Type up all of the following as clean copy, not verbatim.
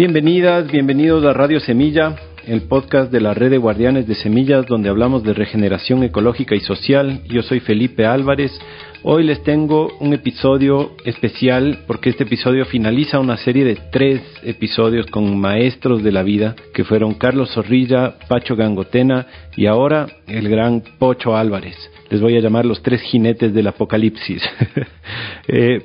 Bienvenidas, bienvenidos a Radio Semilla, el podcast de la Red de Guardianes de Semillas, donde hablamos de regeneración ecológica y social. Yo soy Felipe Álvarez. Hoy les tengo un episodio especial porque este episodio finaliza una serie de 3 episodios con maestros de la vida que fueron Carlos Zorrilla, Pacho Gangotena y ahora el gran Pocho Álvarez. Les voy a llamar los 3 jinetes del apocalipsis.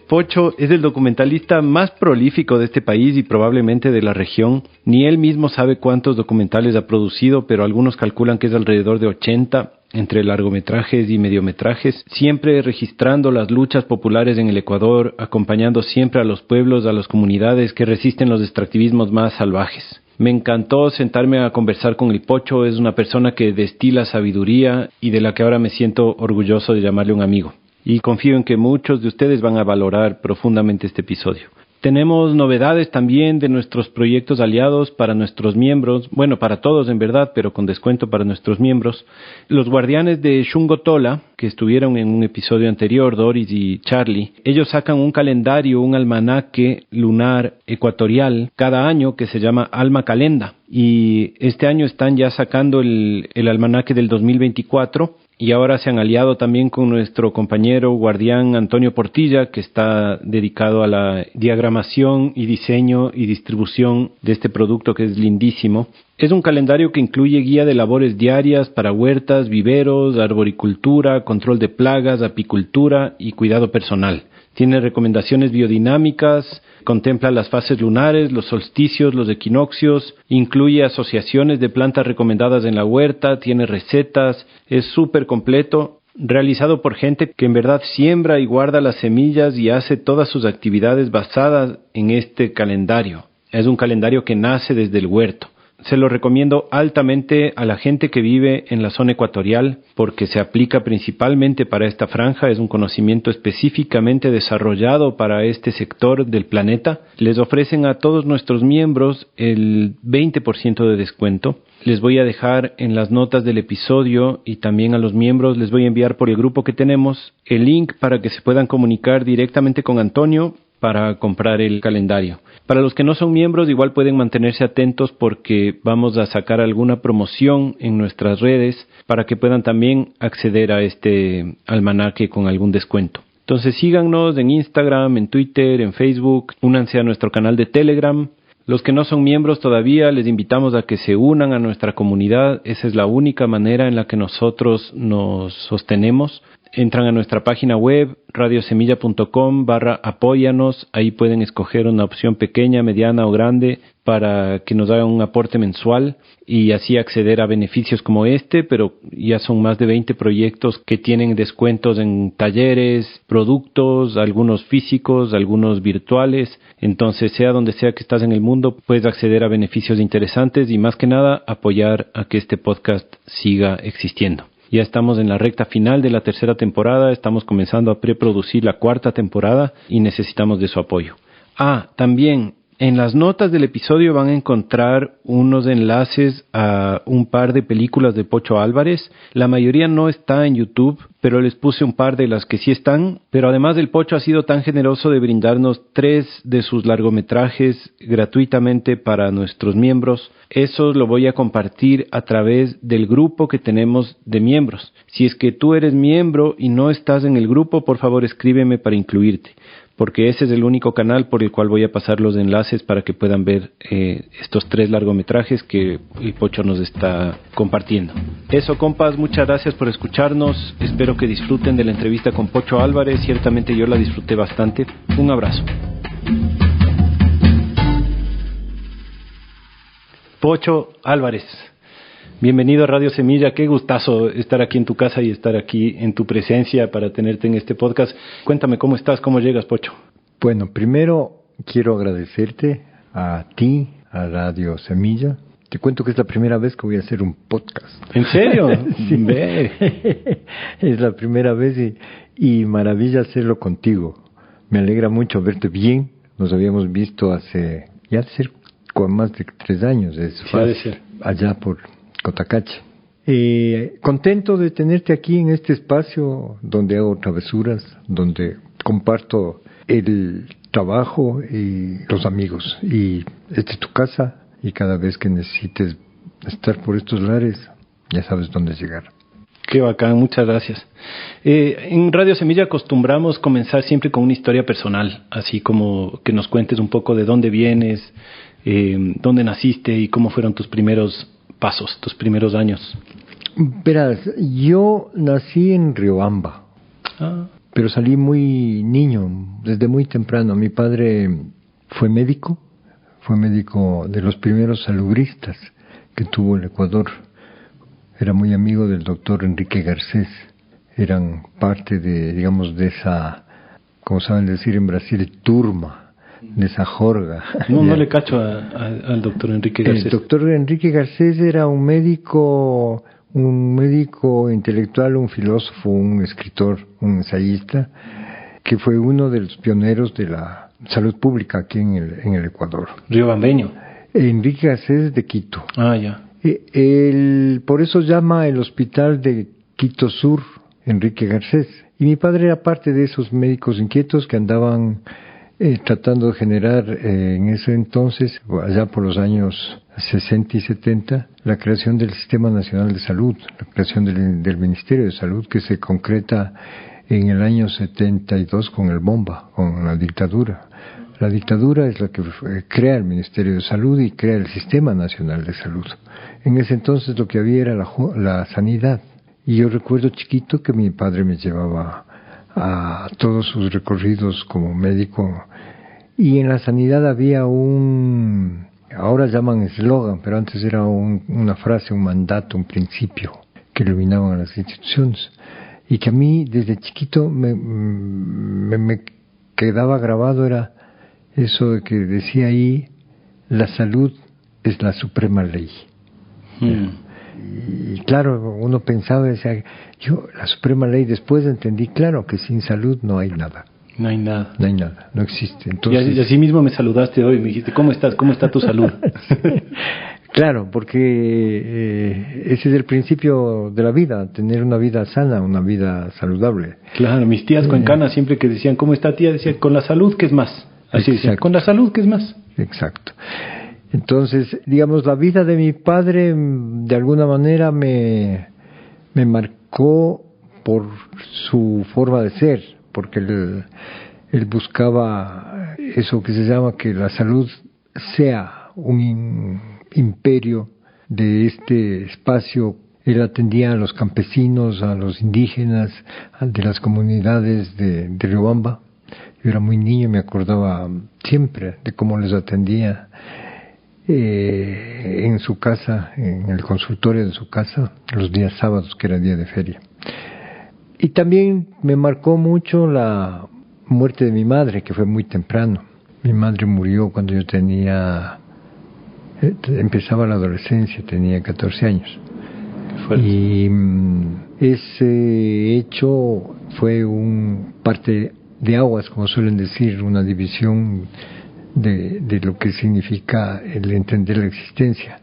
Pocho es el documentalista más prolífico de este país y probablemente de la región. Ni él mismo sabe cuántos documentales ha producido, pero algunos calculan que es alrededor de 80, entre largometrajes y mediometrajes, siempre registrando las luchas populares en el Ecuador, acompañando siempre a los pueblos, a las comunidades que resisten los extractivismos más salvajes. Me encantó sentarme a conversar con el Pocho. Es una persona que destila sabiduría y de la que ahora me siento orgulloso de llamarle un amigo. Y confío en que muchos de ustedes van a valorar profundamente este episodio. Tenemos novedades también de nuestros proyectos aliados para nuestros miembros, bueno, para todos en verdad, pero con descuento para nuestros miembros. Los guardianes de Shungotola, que estuvieron en un episodio anterior, Doris y Charlie, ellos sacan un calendario, un almanaque lunar ecuatorial cada año que se llama Alma Calenda. Y este año están ya sacando el almanaque del 2024. Y ahora se han aliado también con nuestro compañero guardián Antonio Portilla, que está dedicado a la diagramación y diseño y distribución de este producto que es lindísimo. Es un calendario que incluye guía de labores diarias para huertas, viveros, arboricultura, control de plagas, apicultura y cuidado personal. Tiene recomendaciones biodinámicas, contempla las fases lunares, los solsticios, los equinoccios, incluye asociaciones de plantas recomendadas en la huerta, tiene recetas, es súper completo, realizado por gente que en verdad siembra y guarda las semillas y hace todas sus actividades basadas en este calendario. Es un calendario que nace desde el huerto. Se lo recomiendo altamente a la gente que vive en la zona ecuatorial porque se aplica principalmente para esta franja. Es un conocimiento específicamente desarrollado para este sector del planeta. Les ofrecen a todos nuestros miembros el 20% de descuento. Les voy a dejar en las notas del episodio y también a los miembros les voy a enviar por el grupo que tenemos el link para que se puedan comunicar directamente con Antonio para comprar el calendario. Para los que no son miembros, igual pueden mantenerse atentos porque vamos a sacar alguna promoción en nuestras redes para que puedan también acceder a este almanaque con algún descuento. Entonces síganos en Instagram, en Twitter, en Facebook, únanse a nuestro canal de Telegram. Los que no son miembros todavía, les invitamos a que se unan a nuestra comunidad. Esa es la única manera en la que nosotros nos sostenemos. Entran a nuestra página web, radiosemilla.com/apóyanos. Ahí pueden escoger una opción pequeña, mediana o grande para que nos hagan un aporte mensual y así acceder a beneficios como este, pero ya son más de 20 proyectos que tienen descuentos en talleres, productos, algunos físicos, algunos virtuales. Entonces, sea donde sea que estás en el mundo, puedes acceder a beneficios interesantes y más que nada apoyar a que este podcast siga existiendo. Ya estamos en la recta final de la 3ª temporada, estamos comenzando a preproducir la 4ª temporada y necesitamos de su apoyo. También en las notas del episodio van a encontrar unos enlaces a un par de películas de Pocho Álvarez. La mayoría no está en YouTube, pero les puse un par de las que sí están. Pero además el Pocho ha sido tan generoso de brindarnos 3 de sus largometrajes gratuitamente para nuestros miembros. Eso lo voy a compartir a través del grupo que tenemos de miembros. Si es que tú eres miembro y no estás en el grupo, por favor escríbeme para incluirte, porque ese es el único canal por el cual voy a pasar los enlaces para que puedan ver estos 3 largometrajes que el Pocho nos está compartiendo. Eso, compas, muchas gracias por escucharnos. Espero que disfruten de la entrevista con Pocho Álvarez. Ciertamente yo la disfruté bastante. Un abrazo. Pocho Álvarez, bienvenido a Radio Semilla. Qué gustazo estar aquí en tu casa y estar aquí en tu presencia para tenerte en este podcast. Cuéntame cómo estás, cómo llegas, Pocho. Bueno, primero quiero agradecerte a ti, a Radio Semilla. Te cuento que es la primera vez que voy a hacer un podcast. ¿En serio? Sí. Es la primera vez y maravilla hacerlo contigo. Me alegra mucho verte bien. Nos habíamos visto hace más de 3 años. Allá por Cotacache. Contento de tenerte aquí en este espacio donde hago travesuras, donde comparto el trabajo y los amigos. Y esta es tu casa, y cada vez que necesites estar por estos lares, ya sabes dónde llegar. Qué bacán, muchas gracias. En Radio Semilla acostumbramos comenzar siempre con una historia personal, así como que nos cuentes un poco de dónde vienes, dónde naciste y cómo fueron tus primeros pasos, tus primeros años. Verás, yo nací en Riobamba, pero salí muy niño, desde muy temprano. Mi padre fue médico de los primeros salubristas que tuvo el Ecuador. Era muy amigo del doctor Enrique Garcés. Eran parte de, digamos, de esa, como saben decir en Brasil, turma, de esa jorga. No le cacho al doctor Enrique Garcés. El doctor Enrique Garcés era un médico intelectual, un filósofo, un escritor, un ensayista, que fue uno de los pioneros de la salud pública aquí en el Ecuador. Riobambeño. Enrique Garcés de Quito. Ya. Por eso llama el hospital de Quito Sur Enrique Garcés. Y mi padre era parte de esos médicos inquietos que andaban tratando de generar en ese entonces, allá por los años 60 y 70, la creación del Sistema Nacional de Salud, la creación del Ministerio de Salud, que se concreta en el año 72 con el Bomba, con la dictadura. La dictadura es la que crea el Ministerio de Salud y crea el Sistema Nacional de Salud. En ese entonces lo que había era la sanidad. Y yo recuerdo chiquito que mi padre me llevaba a todos sus recorridos como médico. Y en la sanidad había ahora llaman eslogan, pero antes era una frase, un mandato, un principio que iluminaban a las instituciones. Y que a mí desde chiquito me quedaba grabado, era eso de que decía ahí, la salud es la suprema ley. Y claro, uno pensaba y decía, la suprema ley, después entendí, claro, que sin salud no hay nada. No hay nada. No hay nada, no existe. Entonces, y así mismo me saludaste hoy, me dijiste, ¿cómo estás? ¿Cómo está tu salud? Claro, porque ese es el principio de la vida, tener una vida sana, una vida saludable. Claro, mis tías cuencanas siempre que decían, ¿cómo está tía? Decían, con la salud, ¿qué es más? Así decían, con la salud, ¿qué es más? Exacto. Entonces, digamos, la vida de mi padre de alguna manera me marcó por su forma de ser, porque él buscaba eso que se llama que la salud sea un imperio de este espacio. Él atendía a los campesinos, a los indígenas, de las comunidades de Riobamba. Yo era muy niño y me acordaba siempre de cómo les atendía en su casa, en el consultorio de su casa, los días sábados, que era día de feria. Y también me marcó mucho la muerte de mi madre, que fue muy temprano. Mi madre murió cuando yo empezaba la adolescencia, tenía 14 años. Y ese hecho fue un parte de aguas, como suelen decir, una división de lo que significa el entender la existencia.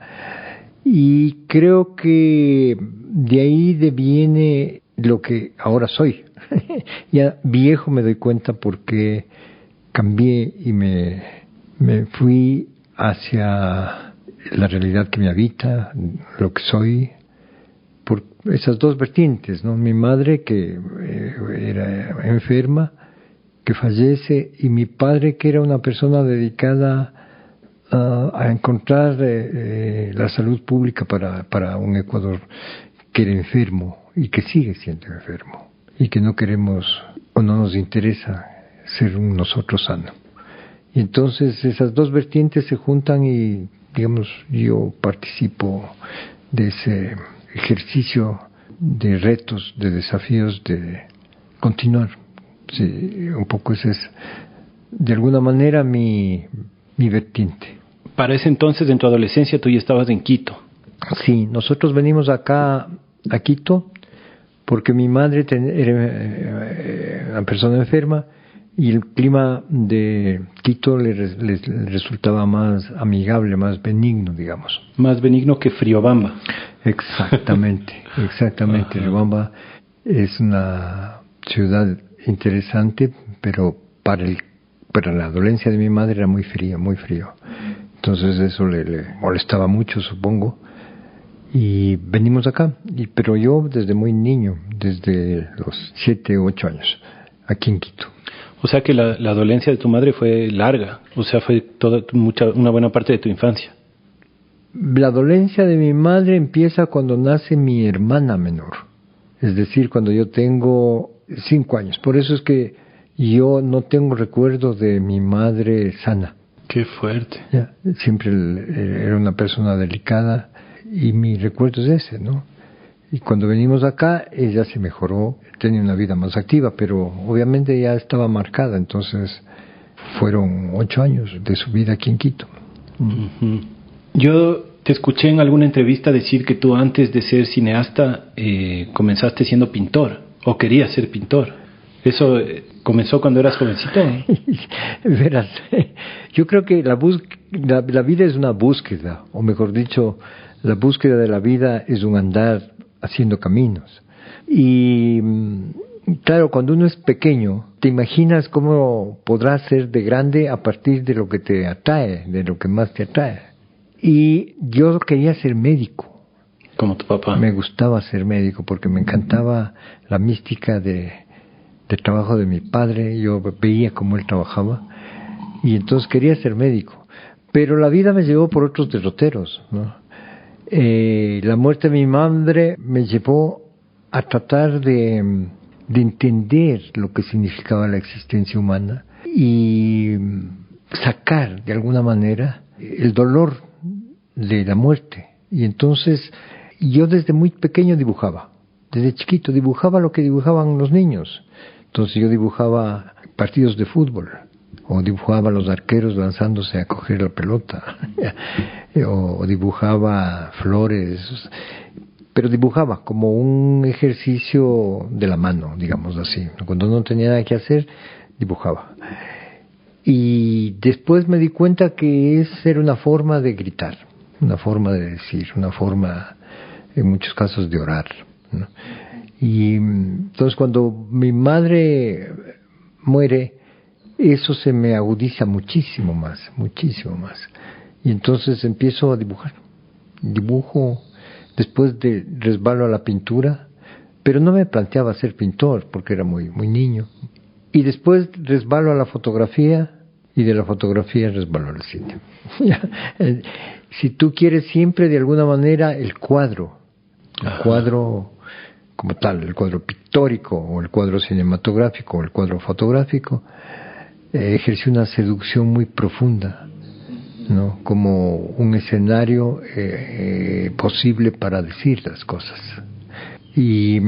Y creo que de ahí deviene lo que ahora soy. Ya viejo me doy cuenta porque cambié y me fui hacia la realidad que me habita, lo que soy, por esas dos vertientes, ¿no? Mi madre que era enferma, que fallece, y mi padre que era una persona dedicada a encontrar la salud pública para un Ecuador que era enfermo y que sigue siendo enfermo y que no queremos o no nos interesa ser un nosotros sano. Y entonces esas dos vertientes se juntan y, digamos, yo participo de ese ejercicio de retos, de desafíos, de continuar. Sí, un poco ese es, de alguna manera, mi vertiente. Para ese entonces, en tu adolescencia, tú ya estabas en Quito. Sí, nosotros venimos acá a Quito porque mi madre era una persona enferma y el clima de Quito le resultaba más amigable, más benigno, digamos. Más benigno que Riobamba. Exactamente. Riobamba es una ciudad interesante, pero para el Pero la dolencia de mi madre era muy frío, muy frío. Entonces eso le molestaba mucho, supongo. Y venimos acá, pero yo desde muy niño, desde los 7, 8 años, aquí en Quito. O sea que la dolencia de tu madre fue larga, o sea, fue una buena parte de tu infancia. La dolencia de mi madre empieza cuando nace mi hermana menor, es decir, cuando yo tengo 5 años. Por eso es que yo no tengo recuerdo de mi madre sana. Qué fuerte. Ya, siempre era una persona delicada. Y mi recuerdo es ese, ¿no? Y cuando venimos acá, ella se mejoró, tenía una vida más activa, pero obviamente ya estaba marcada, entonces fueron 8 años de su vida aquí en Quito. Uh-huh. Yo te escuché en alguna entrevista decir que tú antes de ser cineasta comenzaste siendo pintor, o querías ser pintor. ¿Eso comenzó cuando eras jovencito? Verás, yo creo que la vida es una búsqueda, o mejor dicho, la búsqueda de la vida es un andar haciendo caminos. Y claro, cuando uno es pequeño, te imaginas cómo podrás ser de grande a partir de lo que te atrae, de lo que más te atrae. Y yo quería ser médico. Como tu papá. Me gustaba ser médico porque me encantaba la mística del trabajo de mi padre. Yo veía cómo él trabajaba y entonces quería ser médico. Pero la vida me llevó por otros derroteros, ¿no? La muerte de mi madre me llevó a tratar de entender lo que significaba la existencia humana y sacar de alguna manera el dolor de la muerte. Y entonces yo desde muy pequeño dibujaba, desde chiquito dibujaba lo que dibujaban los niños. Entonces yo dibujaba partidos de fútbol, o dibujaba a los arqueros lanzándose a coger la pelota, o dibujaba flores, pero dibujaba como un ejercicio de la mano, digamos así. Cuando no tenía nada que hacer, dibujaba. Y después me di cuenta que era una forma de gritar, una forma de decir, una forma, en muchos casos, de orar, ¿no? Y entonces cuando mi madre muere, eso se me agudiza muchísimo más. Y entonces empiezo a dibujar. Dibujo, después resbalo a la pintura, pero no me planteaba ser pintor porque era muy, muy niño. Y después resbalo a la fotografía y de la fotografía resbalo al cine. Si tú quieres siempre de alguna manera el cuadro como tal, el cuadro pictórico o el cuadro cinematográfico o el cuadro fotográfico, ejerce una seducción muy profunda, ¿no? Como un escenario posible para decir las cosas. Y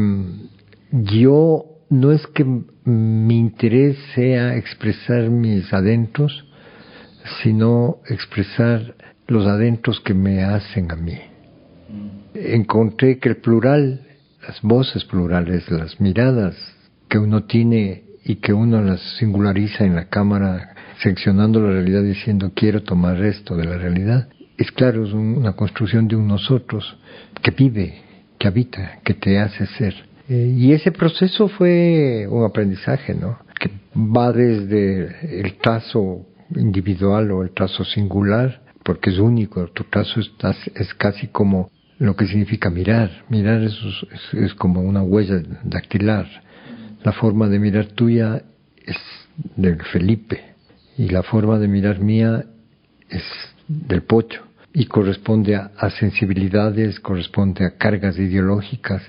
yo no es que mi interés sea expresar mis adentros, sino expresar los adentros que me hacen a mí. Encontré que el plural, las voces plurales, las miradas que uno tiene y que uno las singulariza en la cámara, seccionando la realidad diciendo quiero tomar esto de la realidad, es claro, es una construcción de un nosotros que vive, que habita, que te hace ser. Y ese proceso fue un aprendizaje, ¿no? Que va desde el trazo individual o el trazo singular, porque es único, tu trazo es casi como lo que significa mirar. Mirar es como una huella dactilar. La forma de mirar tuya es de Felipe y la forma de mirar mía es del Pocho y corresponde a sensibilidades, corresponde a cargas ideológicas,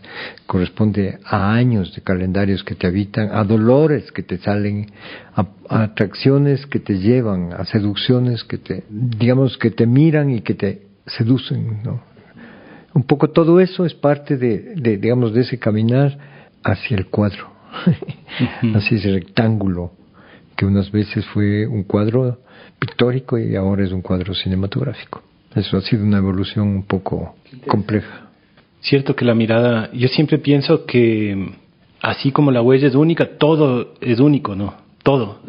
corresponde a años de calendarios que te habitan, a dolores que te salen, a atracciones que te llevan, a seducciones que te miran y que te seducen, ¿no? Un poco todo eso es parte de ese caminar hacia el cuadro. Así ese rectángulo que unas veces fue un cuadro pictórico y ahora es un cuadro cinematográfico. Eso ha sido una evolución un poco compleja. Cierto que la mirada, yo siempre pienso que así como la huella es única, todo es único, ¿no? Todo.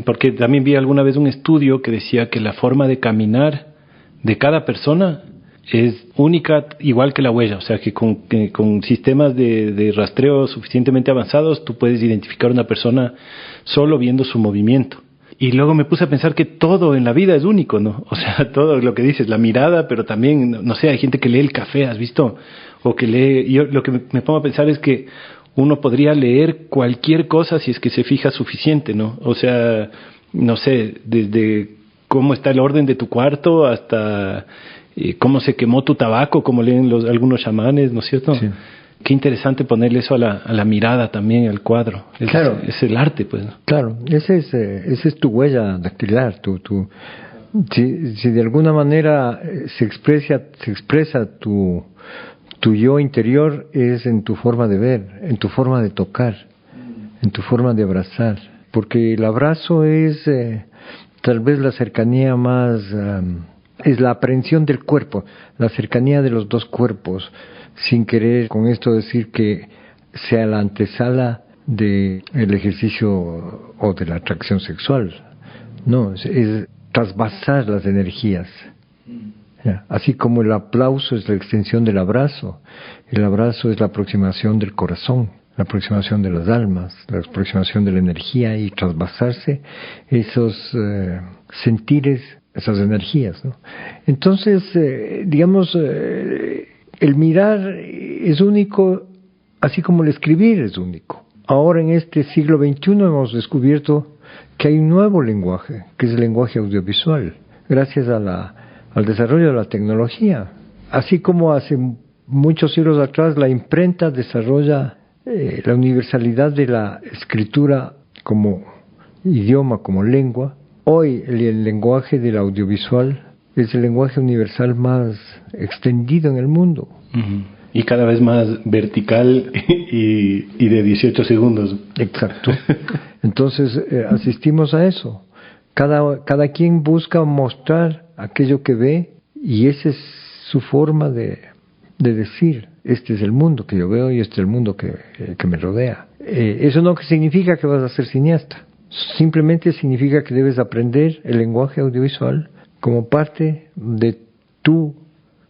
Porque también vi alguna vez un estudio que decía que la forma de caminar de cada persona es única igual que la huella, o sea que con sistemas de rastreo suficientemente avanzados tú puedes identificar a una persona solo viendo su movimiento. Y luego me puse a pensar que todo en la vida es único, ¿no? O sea, todo lo que dices, la mirada, pero también, no sé, hay gente que lee el café, ¿has visto? O que lee, yo lo que me pongo a pensar es que uno podría leer cualquier cosa si es que se fija suficiente, ¿no? O sea, no sé, desde cómo está el orden de tu cuarto hasta cómo se quemó tu tabaco, como leen algunos chamanes, ¿no es cierto? Sí. Qué interesante ponerle eso a la mirada también, al cuadro. Claro. Es el arte, pues, ¿no? Claro, esa es tu huella dactilar, si de alguna manera se expresa tu yo interior, es en tu forma de ver, en tu forma de tocar, en tu forma de abrazar, porque el abrazo es tal vez la cercanía más, es la aprehensión del cuerpo, la cercanía de los dos cuerpos, sin querer con esto decir que sea la antesala del ejercicio o de la atracción sexual. No, es trasvasar las energías. Así como el aplauso es la extensión del abrazo, el abrazo es la aproximación del corazón, la aproximación de las almas, la aproximación de la energía y trasvasarse esos sentires, esas energías, ¿no? Entonces, digamos, el mirar es único, así como el escribir es único. Ahora en este siglo XXI hemos descubierto que hay un nuevo lenguaje, que es el lenguaje audiovisual, gracias al desarrollo de la tecnología. Así como hace muchos siglos atrás la imprenta desarrolla la universalidad de la escritura como idioma, como lengua, hoy el lenguaje del audiovisual es el lenguaje universal más extendido en el mundo. Uh-huh. Y cada vez más vertical y de 18 segundos. Exacto. Entonces asistimos a eso. Cada quien busca mostrar aquello que ve y esa es su forma de decir, este es el mundo que yo veo y este es el mundo que me rodea. Eso no significa que vas a ser cineasta. Simplemente significa que debes aprender el lenguaje audiovisual como parte de tu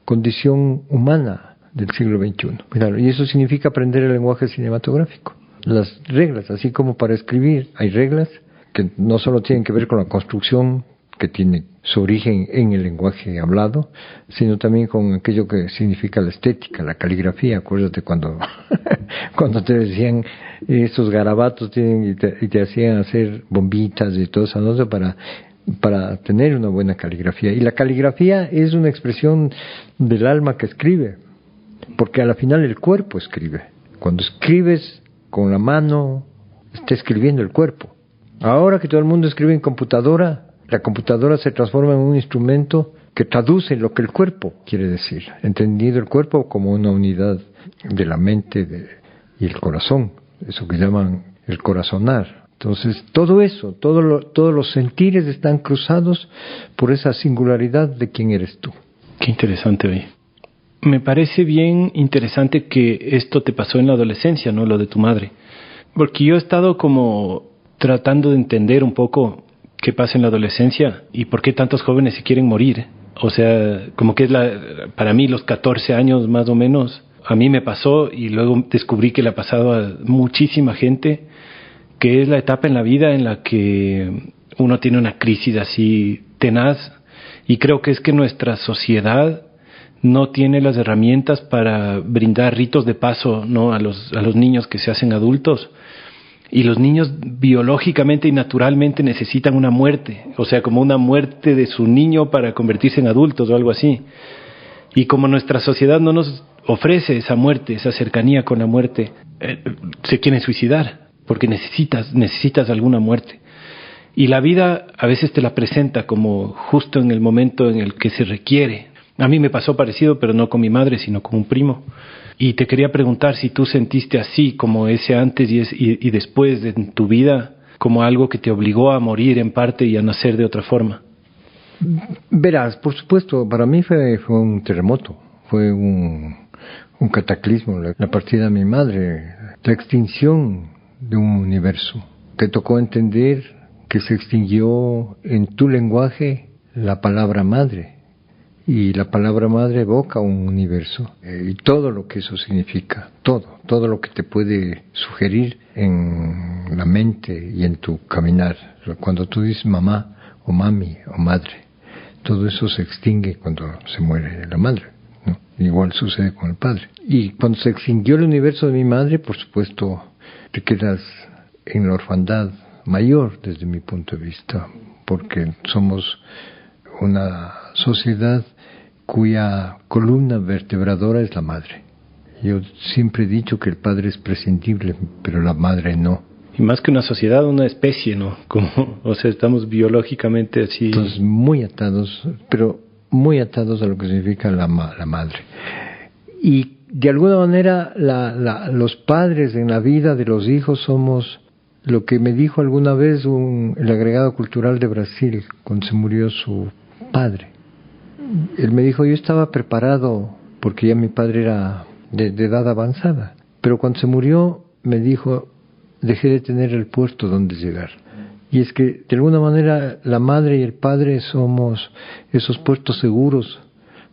condición humana del siglo XXI. Claro, y eso significa aprender el lenguaje cinematográfico. Las reglas, así como para escribir, hay reglas que no solo tienen que ver con la construcción, que tiene su origen en el lenguaje hablado, sino también con aquello que significa la estética, la caligrafía. Acuérdate cuando te decían estos garabatos y te hacían hacer bombitas y todo eso para tener una buena caligrafía. Y la caligrafía es una expresión del alma que escribe, porque a la final el cuerpo escribe. Cuando escribes con la mano, está escribiendo el cuerpo. Ahora que todo el mundo escribe en computadora, la computadora se transforma en un instrumento que traduce lo que el cuerpo quiere decir, entendido el cuerpo como una unidad de la mente y el corazón, eso que llaman el corazonar. Entonces, todo eso, todos los sentires están cruzados por esa singularidad de quién eres tú. Qué interesante, oye. Me parece bien interesante que esto te pasó en la adolescencia, ¿no? Lo de tu madre. Porque yo he estado como tratando de entender un poco qué pasa en la adolescencia y por qué tantos jóvenes se quieren morir. O sea, como que es para mí los 14 años más o menos, a mí me pasó y luego descubrí que le ha pasado a muchísima gente, que es la etapa en la vida en la que uno tiene una crisis así tenaz, y creo que es que nuestra sociedad no tiene las herramientas para brindar ritos de paso, ¿no? a los niños que se hacen adultos. Y los niños biológicamente y naturalmente necesitan una muerte, o sea, como una muerte de su niño para convertirse en adultos o algo así. Y como nuestra sociedad no nos ofrece esa muerte, esa cercanía con la muerte, se quieren suicidar, porque necesitas alguna muerte. Y la vida a veces te la presenta como justo en el momento en el que se requiere. A mí me pasó parecido, pero no con mi madre, sino con un primo. Y te quería preguntar si tú sentiste así, como ese antes y después de tu vida, como algo que te obligó a morir en parte y a nacer de otra forma. Verás, por supuesto, para mí fue un terremoto, fue un cataclismo, la partida de mi madre, la extinción de un universo. Te tocó entender que se extinguió en tu lenguaje la palabra madre. Y la palabra madre evoca un universo y todo lo que eso significa, todo lo que te puede sugerir en la mente y en tu caminar. Cuando tú dices mamá o mami o madre, todo eso se extingue cuando se muere la madre, ¿no? Igual sucede con el padre. Y cuando se extinguió el universo de mi madre, por supuesto, te quedas en la orfandad mayor desde mi punto de vista, porque somos una sociedad cuya columna vertebradora es la madre. Yo siempre he dicho que el padre es prescindible, pero la madre no. Y más que una sociedad, una especie, ¿no? O sea, estamos biológicamente así. Entonces, muy atados, pero muy atados a lo que significa la madre. Y de alguna manera, los padres en la vida de los hijos somos lo que me dijo alguna vez el agregado cultural de Brasil, cuando se murió su padre. Él me dijo, yo estaba preparado, porque ya mi padre era de edad avanzada, pero cuando se murió, me dijo, dejé de tener el puerto donde llegar. Y es que, de alguna manera, la madre y el padre somos esos puertos seguros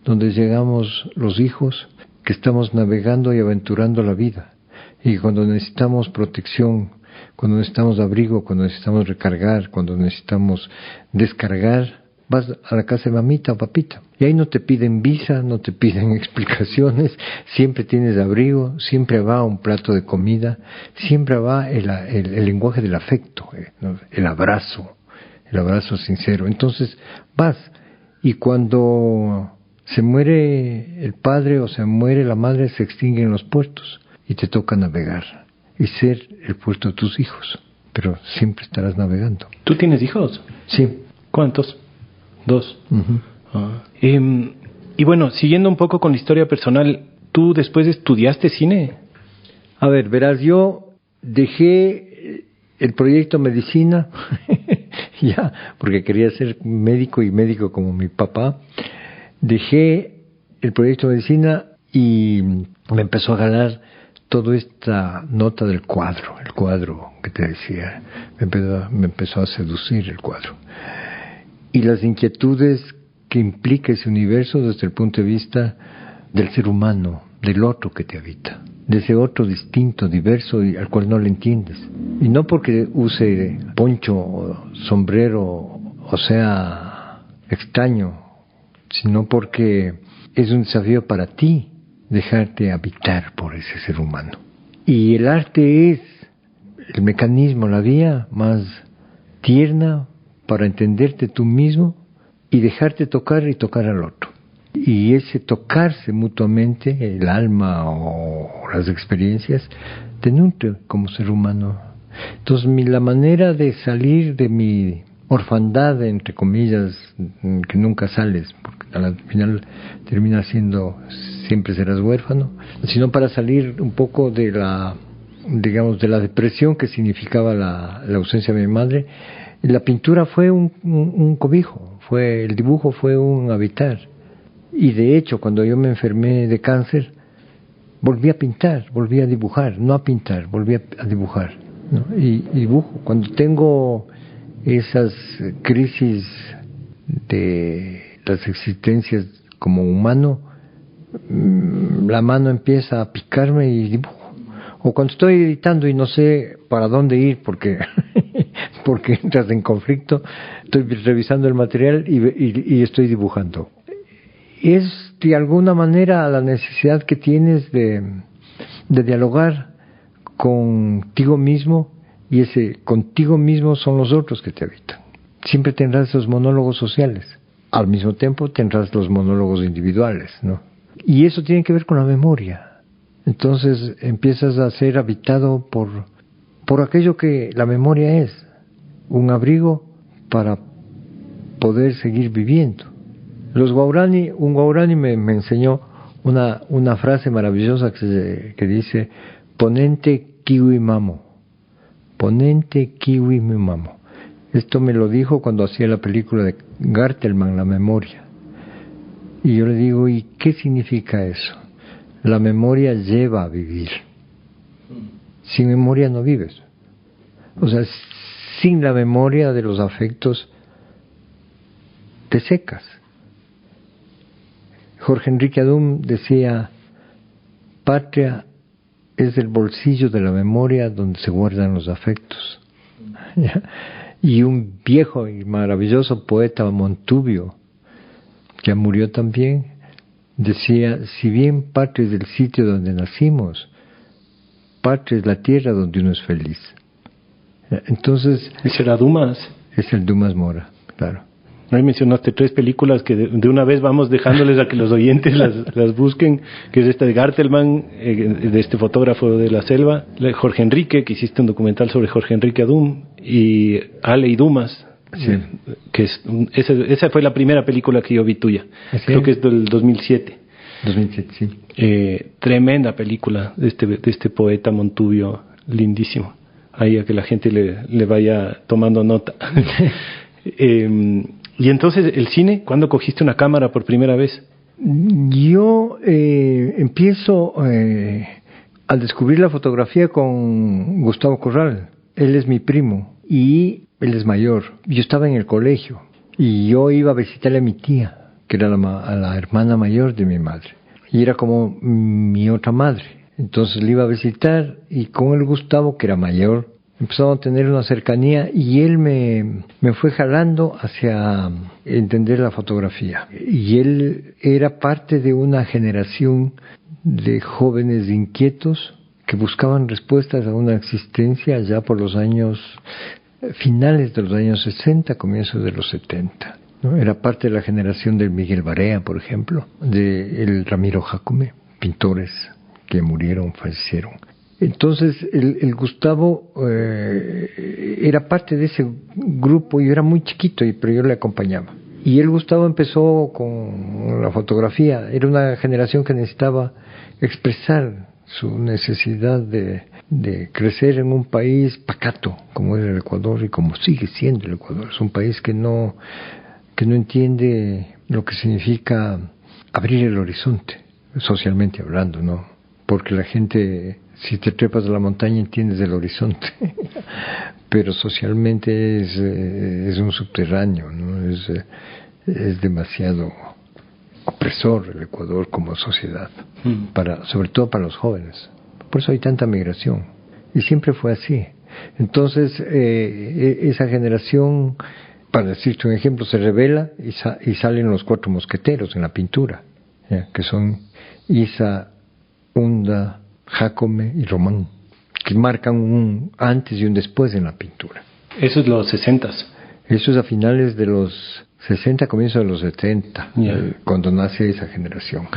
donde llegamos los hijos, que estamos navegando y aventurando la vida. Y cuando necesitamos protección, cuando necesitamos abrigo, cuando necesitamos recargar, cuando necesitamos descargar, vas a la casa de mamita o papita. Y ahí no te piden visa, no te piden explicaciones, siempre tienes abrigo, siempre va un plato de comida, siempre va el lenguaje del afecto, ¿no? El abrazo sincero. Entonces vas, y cuando se muere el padre o se muere la madre, se extinguen los puertos y te toca navegar y ser el puerto de tus hijos, pero siempre estarás navegando. ¿Tú tienes hijos? Sí. ¿Cuántos? 2. Uh-huh. Y bueno, siguiendo un poco con la historia personal, ¿tú después estudiaste cine? A ver, verás, yo dejé el proyecto medicina, ya, porque quería ser médico y médico como mi papá. Dejé el proyecto medicina y me empezó a ganar toda esta nota del cuadro, el cuadro que te decía, me empezó a seducir el cuadro. Y las inquietudes que implica ese universo desde el punto de vista del ser humano, del otro que te habita, de ese otro distinto, diverso y al cual no le entiendes. Y no porque use poncho o sombrero o sea extraño, sino porque es un desafío para ti dejarte habitar por ese ser humano. Y el arte es el mecanismo, la vía más tierna para entenderte tú mismo y dejarte tocar y tocar al otro. Y ese tocarse mutuamente, el alma o las experiencias, te nutre como ser humano. Entonces la manera de salir de mi orfandad, entre comillas, que nunca sales, porque al final terminas siendo, siempre serás huérfano, sino para salir un poco de la depresión que significaba la ausencia de mi madre. La pintura fue un cobijo, el dibujo fue un habitar. Y de hecho, cuando yo me enfermé de cáncer, volví a pintar, volví a dibujar, no a pintar, volví a dibujar, ¿no? Y dibujo. Cuando tengo esas crisis de las existencias como humano, la mano empieza a picarme y dibujo. O cuando estoy editando y no sé para dónde ir porque entras en conflicto, estoy revisando el material y estoy dibujando. Es de alguna manera la necesidad que tienes de dialogar contigo mismo, y ese contigo mismo son los otros que te habitan. Siempre tendrás los monólogos sociales, al mismo tiempo tendrás los monólogos individuales, ¿no? Y eso tiene que ver con la memoria. Entonces empiezas a ser habitado por aquello que la memoria es, un abrigo para poder seguir viviendo. Un guaurani me enseñó una frase maravillosa que dice: ponente kiwi mamo, ponente kiwi mi mamo. Esto me lo dijo cuando hacía la película de Gartelman, La memoria. Y yo le digo, ¿y qué significa eso? La memoria lleva a vivir. Sin memoria no vives. O sea, sin la memoria de los afectos te secas. Jorge Enrique Adum decía: patria es el bolsillo de la memoria donde se guardan los afectos. ¿Ya? Y un viejo y maravilloso poeta, Montubio, que murió también, decía: si bien patria es el sitio donde nacimos, patria es la tierra donde uno es feliz. Entonces, ¿ese era Dumas? Es el Dumas Mora, claro. Ahí mencionaste 3 películas que de una vez vamos dejándoles a que los oyentes las busquen, que es esta de Gartelman, de este fotógrafo de la selva, Jorge Enrique, que hiciste un documental sobre Jorge Enrique Adum, y Ale y Dumas, sí. Que esa fue la primera película que yo vi tuya, ¿sí? Creo que es del 2007. 2007, sí. Tremenda película de este poeta Montubio, lindísimo. Ahí a que la gente le vaya tomando nota. Y entonces, ¿el cine? ¿Cuándo cogiste una cámara por primera vez? Yo empiezo a descubrir la fotografía con Gustavo Corral. Él es mi primo y él es mayor. Yo estaba en el colegio y yo iba a visitarle a mi tía, que era la hermana mayor de mi madre. Y era como mi otra madre. Entonces le iba a visitar y con el Gustavo, que era mayor, empezamos a tener una cercanía y él me fue jalando hacia entender la fotografía. Y él era parte de una generación de jóvenes inquietos que buscaban respuestas a una existencia ya por los años, finales de los años 60, comienzos de los 70. ¿No? Era parte de la generación del Miguel Barea, por ejemplo, de el Ramiro Jacome, pintores que murieron, fallecieron. Entonces el Gustavo era parte de ese grupo. Yo era muy chiquito, pero yo le acompañaba. Y el Gustavo empezó con la fotografía. Era una generación que necesitaba expresar su necesidad de crecer en un país pacato, como es el Ecuador y como sigue siendo el Ecuador. Es un país que no entiende lo que significa abrir el horizonte, socialmente hablando, ¿no? Porque la gente, si te trepas a la montaña, entiendes el horizonte, pero socialmente es un subterráneo, ¿no? Es demasiado opresor el Ecuador como sociedad, sobre todo para los jóvenes. Por eso hay tanta migración, y siempre fue así. Entonces, esa generación, para decirte un ejemplo, se revela y salen los 4 mosqueteros en la pintura, ¿ya? Que son Isa, Unda, Jacome y Román, que marcan un antes y un después en la pintura. Eso es los 60. Eso es a finales de los 60, comienzos de los 70, cuando nace esa generación.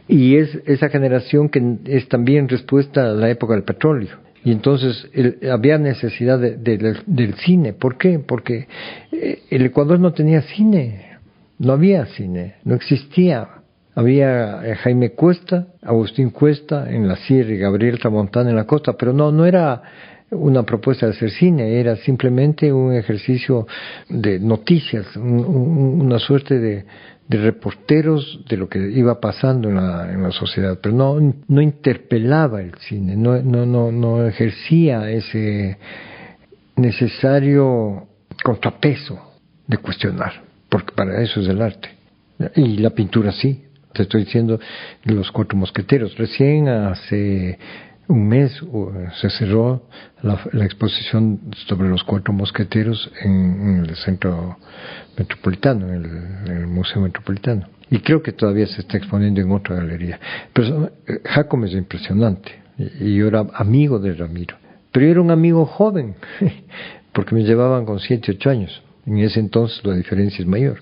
Y es esa generación que es también respuesta a la época del petróleo. Y entonces había necesidad del cine. ¿Por qué? Porque el Ecuador no tenía cine, no había cine, no existía. Había Jaime Cuesta, Agustín Cuesta en la sierra y Gabriel Tramontana en la costa, pero no era una propuesta de hacer cine, era simplemente un ejercicio de noticias, una suerte de reporteros de lo que iba pasando en la sociedad, pero no interpelaba el cine, no ejercía ese necesario contrapeso de cuestionar, porque para eso es el arte. Y la pintura sí. Te estoy diciendo los 4 mosqueteros. Recién hace un mes se cerró la exposición sobre los 4 mosqueteros en el centro metropolitano, en el Museo Metropolitano. Y creo que todavía se está exponiendo en otra galería. Pero Jacome es impresionante. Y yo era amigo de Ramiro. Pero yo era un amigo joven, porque me llevaban con 7, 8 años. En ese entonces la diferencia es mayor.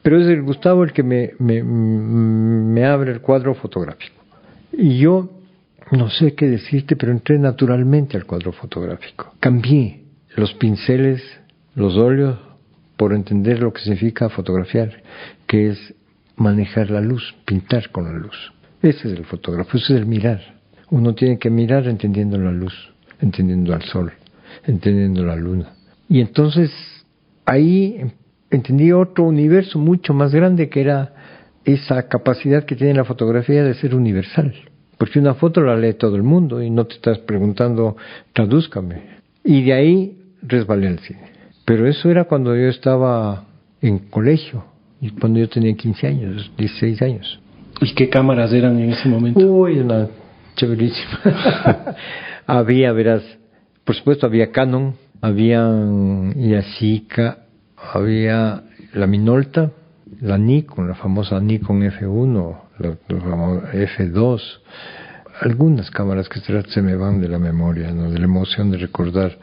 Pero es el Gustavo el que me abre el cuadro fotográfico. Y yo no sé qué decirte, pero entré naturalmente al cuadro fotográfico. Cambié los pinceles, los óleos, por entender lo que significa fotografiar, que es manejar la luz, pintar con la luz. Ese es el fotógrafo, ese es el mirar. Uno tiene que mirar entendiendo la luz, entendiendo al sol, entendiendo la luna. Y entonces ahí entendí otro universo mucho más grande, que era esa capacidad que tiene la fotografía de ser universal. Porque una foto la lee todo el mundo y no te estás preguntando, tradúzcame. Y de ahí resbalé al cine. Pero eso era cuando yo estaba en colegio, y cuando yo tenía 15 años, 16 años. ¿Y qué cámaras eran en ese momento? Uy, una chéverísima. Había, verás, por supuesto había Canon, había Yashica, había la Minolta, la Nikon, la famosa Nikon F1, la famosa F2, algunas cámaras que se me van de la memoria, ¿no? De la emoción de recordar.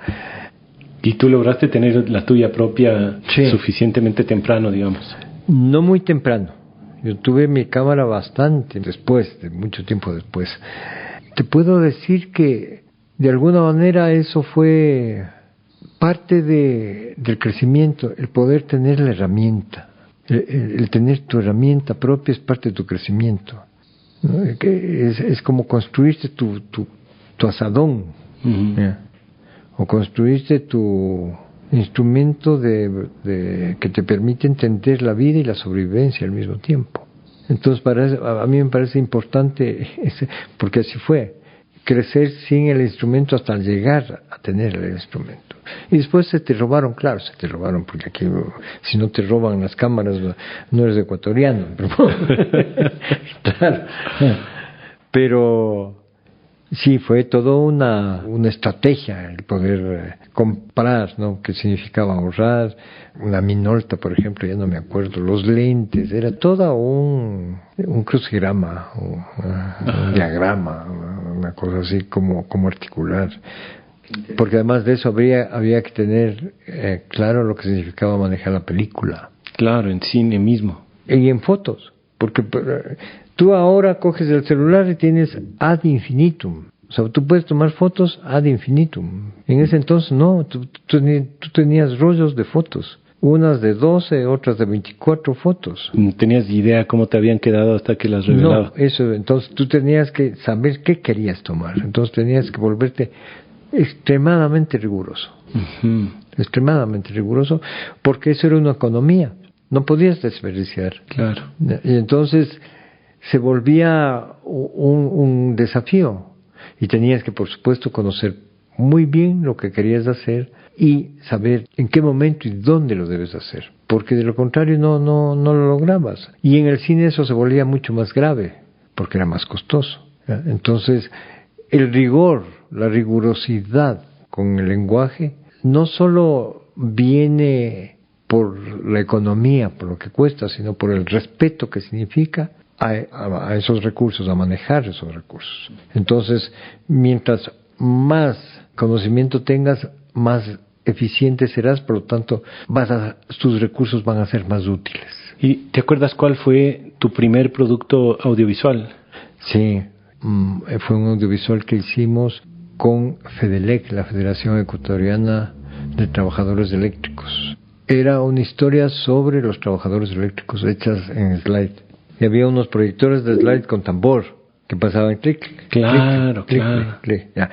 ¿Y tú lograste tener la tuya propia Sí. suficientemente temprano, digamos? No muy temprano. Yo tuve mi cámara bastante después, de mucho tiempo después. Te puedo decir que de alguna manera eso fue parte del crecimiento, el poder tener la herramienta. El tener tu herramienta propia es parte de tu crecimiento, ¿no? Es como construirte tu asadón, Uh-huh. ¿ya? O construirte tu instrumento que te permite entender la vida y la sobrevivencia al mismo tiempo. Entonces, a mí me parece importante, porque así fue, crecer sin el instrumento hasta llegar a tener el instrumento. Y después se te robaron, claro, porque aquí, si no te roban las cámaras, no eres ecuatoriano. Claro. Pero sí, fue todo una estrategia el poder comprar, ¿no? Que significaba ahorrar. Una Minolta, por ejemplo, ya no me acuerdo, los lentes, era todo un crucigrama, un diagrama, una cosa así como articular. Porque además de eso había que tener claro lo que significaba manejar la película. Claro, en cine mismo. Y en fotos, porque tú ahora coges el celular y tienes ad infinitum. O sea, tú puedes tomar fotos ad infinitum. En ese entonces no, tú tenías rollos de fotos. Unas de 12, otras de 24 fotos. No tenías idea cómo te habían quedado hasta que las revelaba. No, eso, entonces tú tenías que saber qué querías tomar. Entonces tenías que volverte extremadamente riguroso. Uh-huh. Extremadamente riguroso, porque eso era una economía. No podías desperdiciar. Claro. Y entonces se volvía un desafío. Y tenías que, por supuesto, conocer muy bien lo que querías hacer y saber en qué momento y dónde lo debes hacer. Porque de lo contrario no lo lograbas. Y en el cine eso se volvía mucho más grave, porque era más costoso. Entonces, el rigor, la rigurosidad con el lenguaje, no solo viene por la economía, por lo que cuesta, sino por el respeto que significa a esos recursos, a manejar esos recursos. Entonces, mientras más conocimiento tengas, más eficiente serás, por lo tanto, tus recursos van a ser más útiles. ¿Y te acuerdas cuál fue tu primer producto audiovisual? Sí, fue un audiovisual que hicimos con FEDELEC, la Federación Ecuatoriana de Trabajadores Eléctricos. Era una historia sobre los trabajadores eléctricos hechas en slide. Y había unos proyectores de slide con tambor que pasaban clic, claro, clic, claro. clic, clic, ya.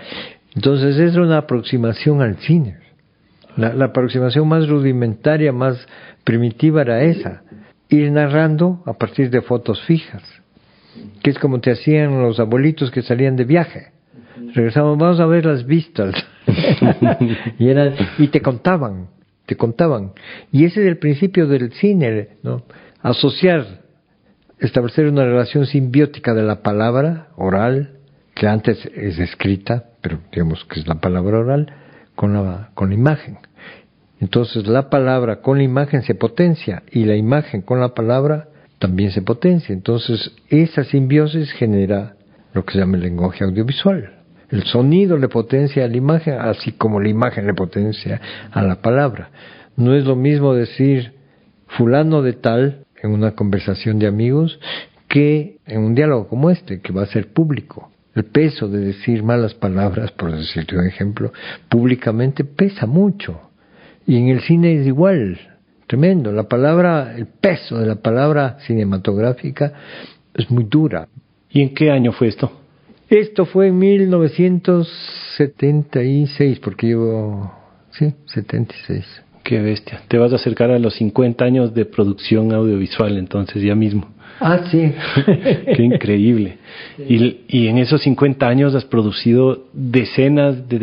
Entonces es una aproximación al cine. La aproximación más rudimentaria, más primitiva era esa. Ir narrando a partir de fotos fijas. Que es como te hacían los abuelitos que salían de viaje. Regresaban, vamos a ver las vistas. y te contaban. Y ese es el principio del cine, ¿no? Establecer una relación simbiótica de la palabra oral, que antes es escrita, pero digamos que es la palabra oral, con la imagen. Entonces la palabra con la imagen se potencia y la imagen con la palabra también se potencia. Entonces esa simbiosis genera lo que se llama el lenguaje audiovisual. El sonido le potencia a la imagen, así como la imagen le potencia a la palabra. No es lo mismo decir fulano de tal en una conversación de amigos que en un diálogo como este, que va a ser público. El peso de decir malas palabras, por decirte un ejemplo, públicamente pesa mucho. Y en el cine es igual, tremendo. El peso de la palabra cinematográfica es muy dura. ¿Y en qué año fue esto? Esto fue en 1976, porque llevo, 76. Qué bestia. Te vas a acercar a los 50 años de producción audiovisual, entonces, ya mismo. Ah, sí. Qué increíble. Y en esos 50 años has producido decenas de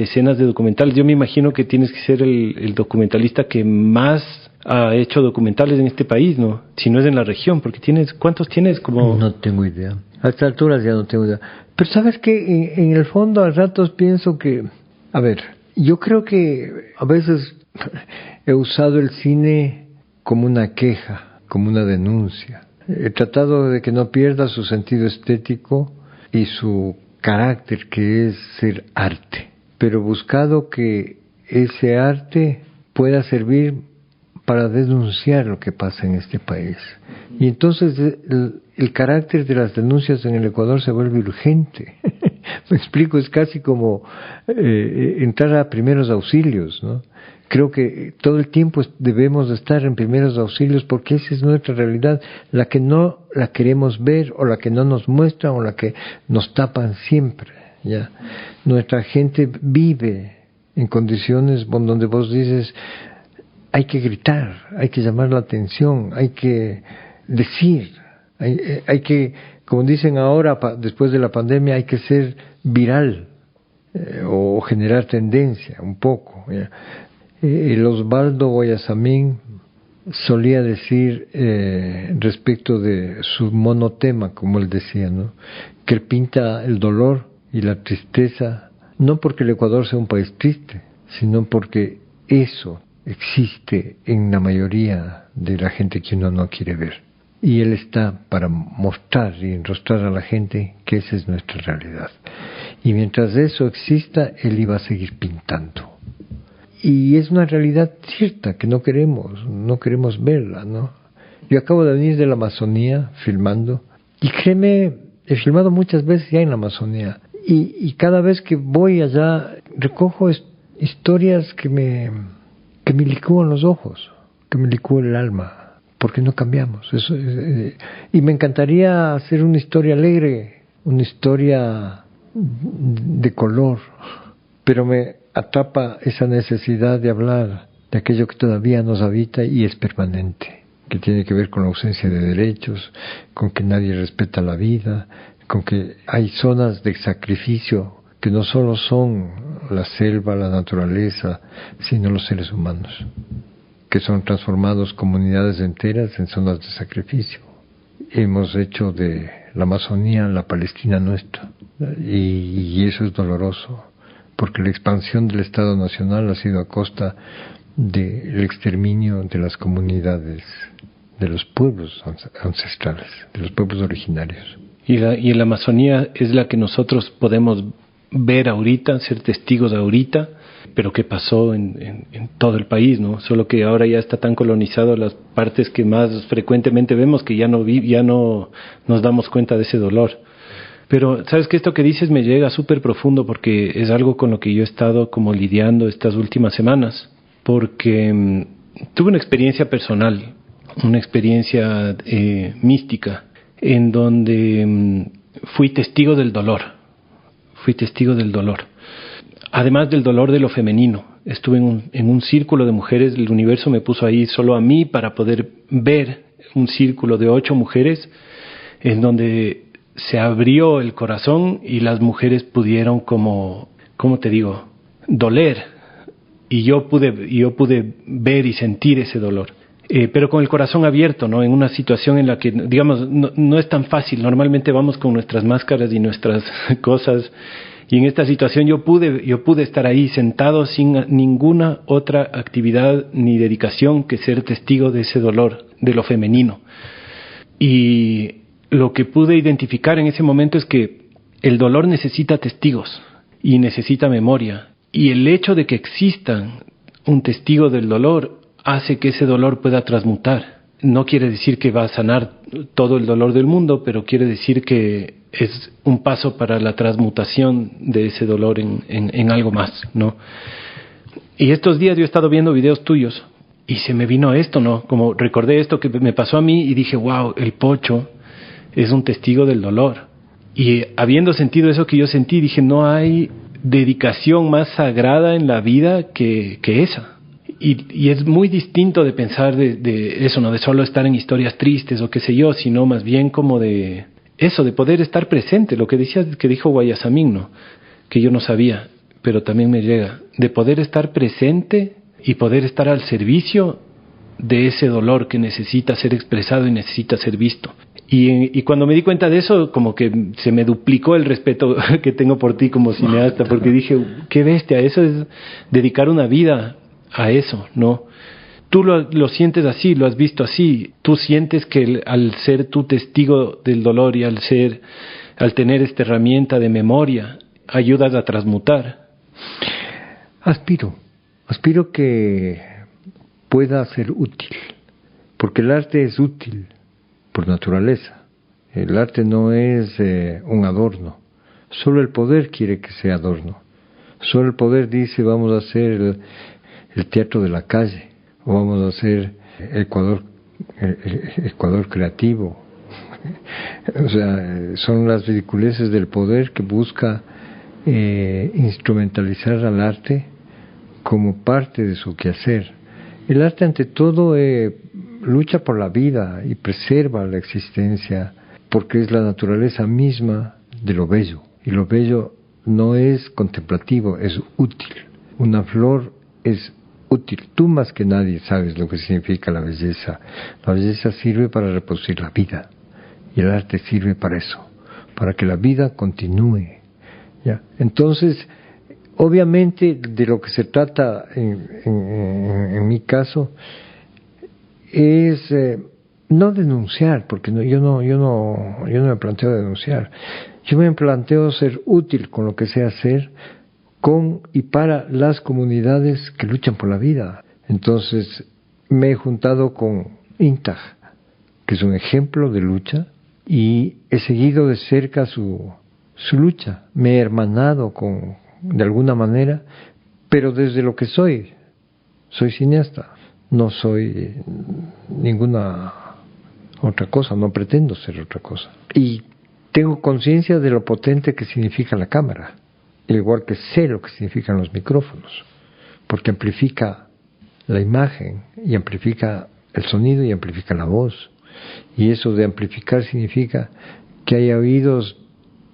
documentales. Yo me imagino que tienes que ser el documentalista que más ha hecho documentales en este país, ¿no? Si no es en la región, porque ¿cuántos tienes? No tengo idea. A estas alturas ya no tengo idea. Pero sabes que en el fondo a ratos pienso que, a ver, yo creo que a veces he usado el cine como una queja, como una denuncia. He tratado de que no pierda su sentido estético y su carácter, que es ser arte, pero buscado que ese arte pueda servir para denunciar lo que pasa en este país. Y entonces el carácter de las denuncias en el Ecuador se vuelve urgente. Me explico, es casi como entrar a primeros auxilios, ¿no? Creo que todo el tiempo debemos de estar en primeros auxilios porque esa es nuestra realidad, la que no la queremos ver o la que no nos muestran o la que nos tapan siempre, ¿ya? Nuestra gente vive en condiciones donde vos dices, hay que gritar, hay que llamar la atención, hay que decir, hay que, como dicen ahora, después de la pandemia, hay que ser viral o generar tendencia un poco, ¿ya? El Osvaldo Guayasamín solía decir respecto de su monotema, como él decía, ¿no? Que él pinta el dolor y la tristeza, no porque el Ecuador sea un país triste, sino porque eso existe en la mayoría de la gente que uno no quiere ver. Y él está para mostrar y enrostrar a la gente que esa es nuestra realidad. Y mientras eso exista, él iba a seguir pintando. Y es una realidad cierta que no queremos verla, ¿no? Yo acabo de venir de la Amazonía filmando, y créeme, he filmado muchas veces ya en la Amazonía, y cada vez que voy allá recojo historias que me licúan los ojos, que me licúan el alma, porque no cambiamos. Y me encantaría hacer una historia alegre, una historia de color, pero me atrapa esa necesidad de hablar de aquello que todavía nos habita y es permanente, que tiene que ver con la ausencia de derechos, con que nadie respeta la vida, con que hay zonas de sacrificio que no solo son la selva, la naturaleza, sino los seres humanos, que son transformados comunidades enteras en zonas de sacrificio. Hemos hecho de la Amazonía la Palestina nuestra, y eso es doloroso, porque la expansión del Estado Nacional ha sido a costa del exterminio de las comunidades, de los pueblos ancestrales, de los pueblos originarios. Y la Amazonía es la que nosotros podemos ver ahorita, ser testigos ahorita, pero que pasó en todo el país, ¿no? Solo que ahora ya está tan colonizado las partes que más frecuentemente vemos que ya no nos damos cuenta de ese dolor. Pero, ¿sabes qué? Esto que dices me llega súper profundo porque es algo con lo que yo he estado como lidiando estas últimas semanas. Porque tuve una experiencia personal, una experiencia mística, en donde fui testigo del dolor. Además del dolor de lo femenino. Estuve en un círculo de mujeres, el universo me puso ahí solo a mí para poder ver un círculo de 8 mujeres en donde se abrió el corazón y las mujeres pudieron ¿cómo te digo? Doler. Y yo pude ver y sentir ese dolor. Pero con el corazón abierto, ¿no? En una situación en la que, digamos, no es tan fácil. Normalmente vamos con nuestras máscaras y nuestras cosas. Y en esta situación yo pude estar ahí sentado sin ninguna otra actividad ni dedicación que ser testigo de ese dolor, de lo femenino. Y lo que pude identificar en ese momento es que el dolor necesita testigos y necesita memoria. Y el hecho de que exista un testigo del dolor hace que ese dolor pueda transmutar. No quiere decir que va a sanar todo el dolor del mundo, pero quiere decir que es un paso para la transmutación de ese dolor en algo más, ¿no? Y estos días yo he estado viendo videos tuyos y se me vino esto, ¿no? Como recordé esto que me pasó a mí y dije, wow, el Pocho es un testigo del dolor. Y habiendo sentido eso que yo sentí, dije, no hay dedicación más sagrada en la vida que esa. Y es muy distinto de pensar de eso, no de solo estar en historias tristes o qué sé yo, sino más bien como de eso, de poder estar presente, lo que dijo Guayasamín, ¿no? Que yo no sabía, pero también me llega, de poder estar presente y poder estar al servicio de ese dolor que necesita ser expresado y necesita ser visto. Y cuando me di cuenta de eso, como que se me duplicó el respeto que tengo por ti como cineasta, porque dije, qué bestia, eso es dedicar una vida a eso, ¿no? Tú lo sientes así, lo has visto así, tú sientes que al ser tú testigo del dolor y al tener esta herramienta de memoria, ayudas a transmutar. Aspiro que pueda ser útil, porque el arte es útil por naturaleza. El arte no es un adorno. Solo el poder quiere que sea adorno. Solo el poder dice vamos a hacer el teatro de la calle, o vamos a hacer Ecuador creativo. O sea, son las ridiculeces del poder que busca instrumentalizar al arte como parte de su quehacer. El arte ante todo lucha por la vida y preserva la existencia porque es la naturaleza misma de lo bello. Y lo bello no es contemplativo, es útil. Una flor es útil. Tú más que nadie sabes lo que significa la belleza. La belleza sirve para reproducir la vida. Y el arte sirve para eso, para que la vida continúe. ¿Ya? Entonces, obviamente, de lo que se trata en mi caso es no denunciar, porque yo no me planteo denunciar. Yo me planteo ser útil con lo que sé hacer con y para las comunidades que luchan por la vida. Entonces, me he juntado con INTAG, que es un ejemplo de lucha, y he seguido de cerca su lucha. Me he hermanado de alguna manera, pero desde lo que soy cineasta, no soy ninguna otra cosa, no pretendo ser otra cosa. Y tengo conciencia de lo potente que significa la cámara, igual que sé lo que significan los micrófonos, porque amplifica la imagen y amplifica el sonido y amplifica la voz. Y eso de amplificar significa que hay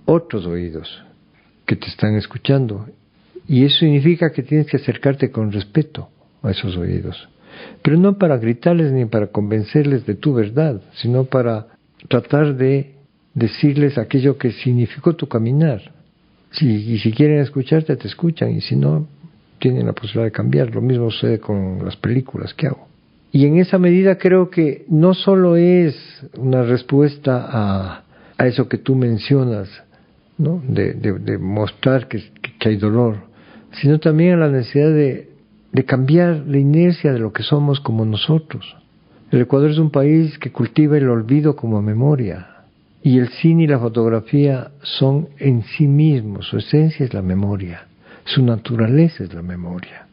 otros oídos que te están escuchando, y eso significa que tienes que acercarte con respeto a esos oídos, pero no para gritarles ni para convencerles de tu verdad, sino para tratar de decirles aquello que significó tu caminar. Y si quieren escucharte, te escuchan, y si no, tienen la posibilidad de cambiar. Lo mismo sucede con las películas que hago. Y en esa medida creo que no solo es una respuesta a eso que tú mencionas, ¿no? de mostrar que hay dolor, sino también a la necesidad de cambiar la inercia de lo que somos como nosotros. El Ecuador es un país que cultiva el olvido como memoria, y el cine y la fotografía son en sí mismos, su esencia es la memoria, su naturaleza es la memoria.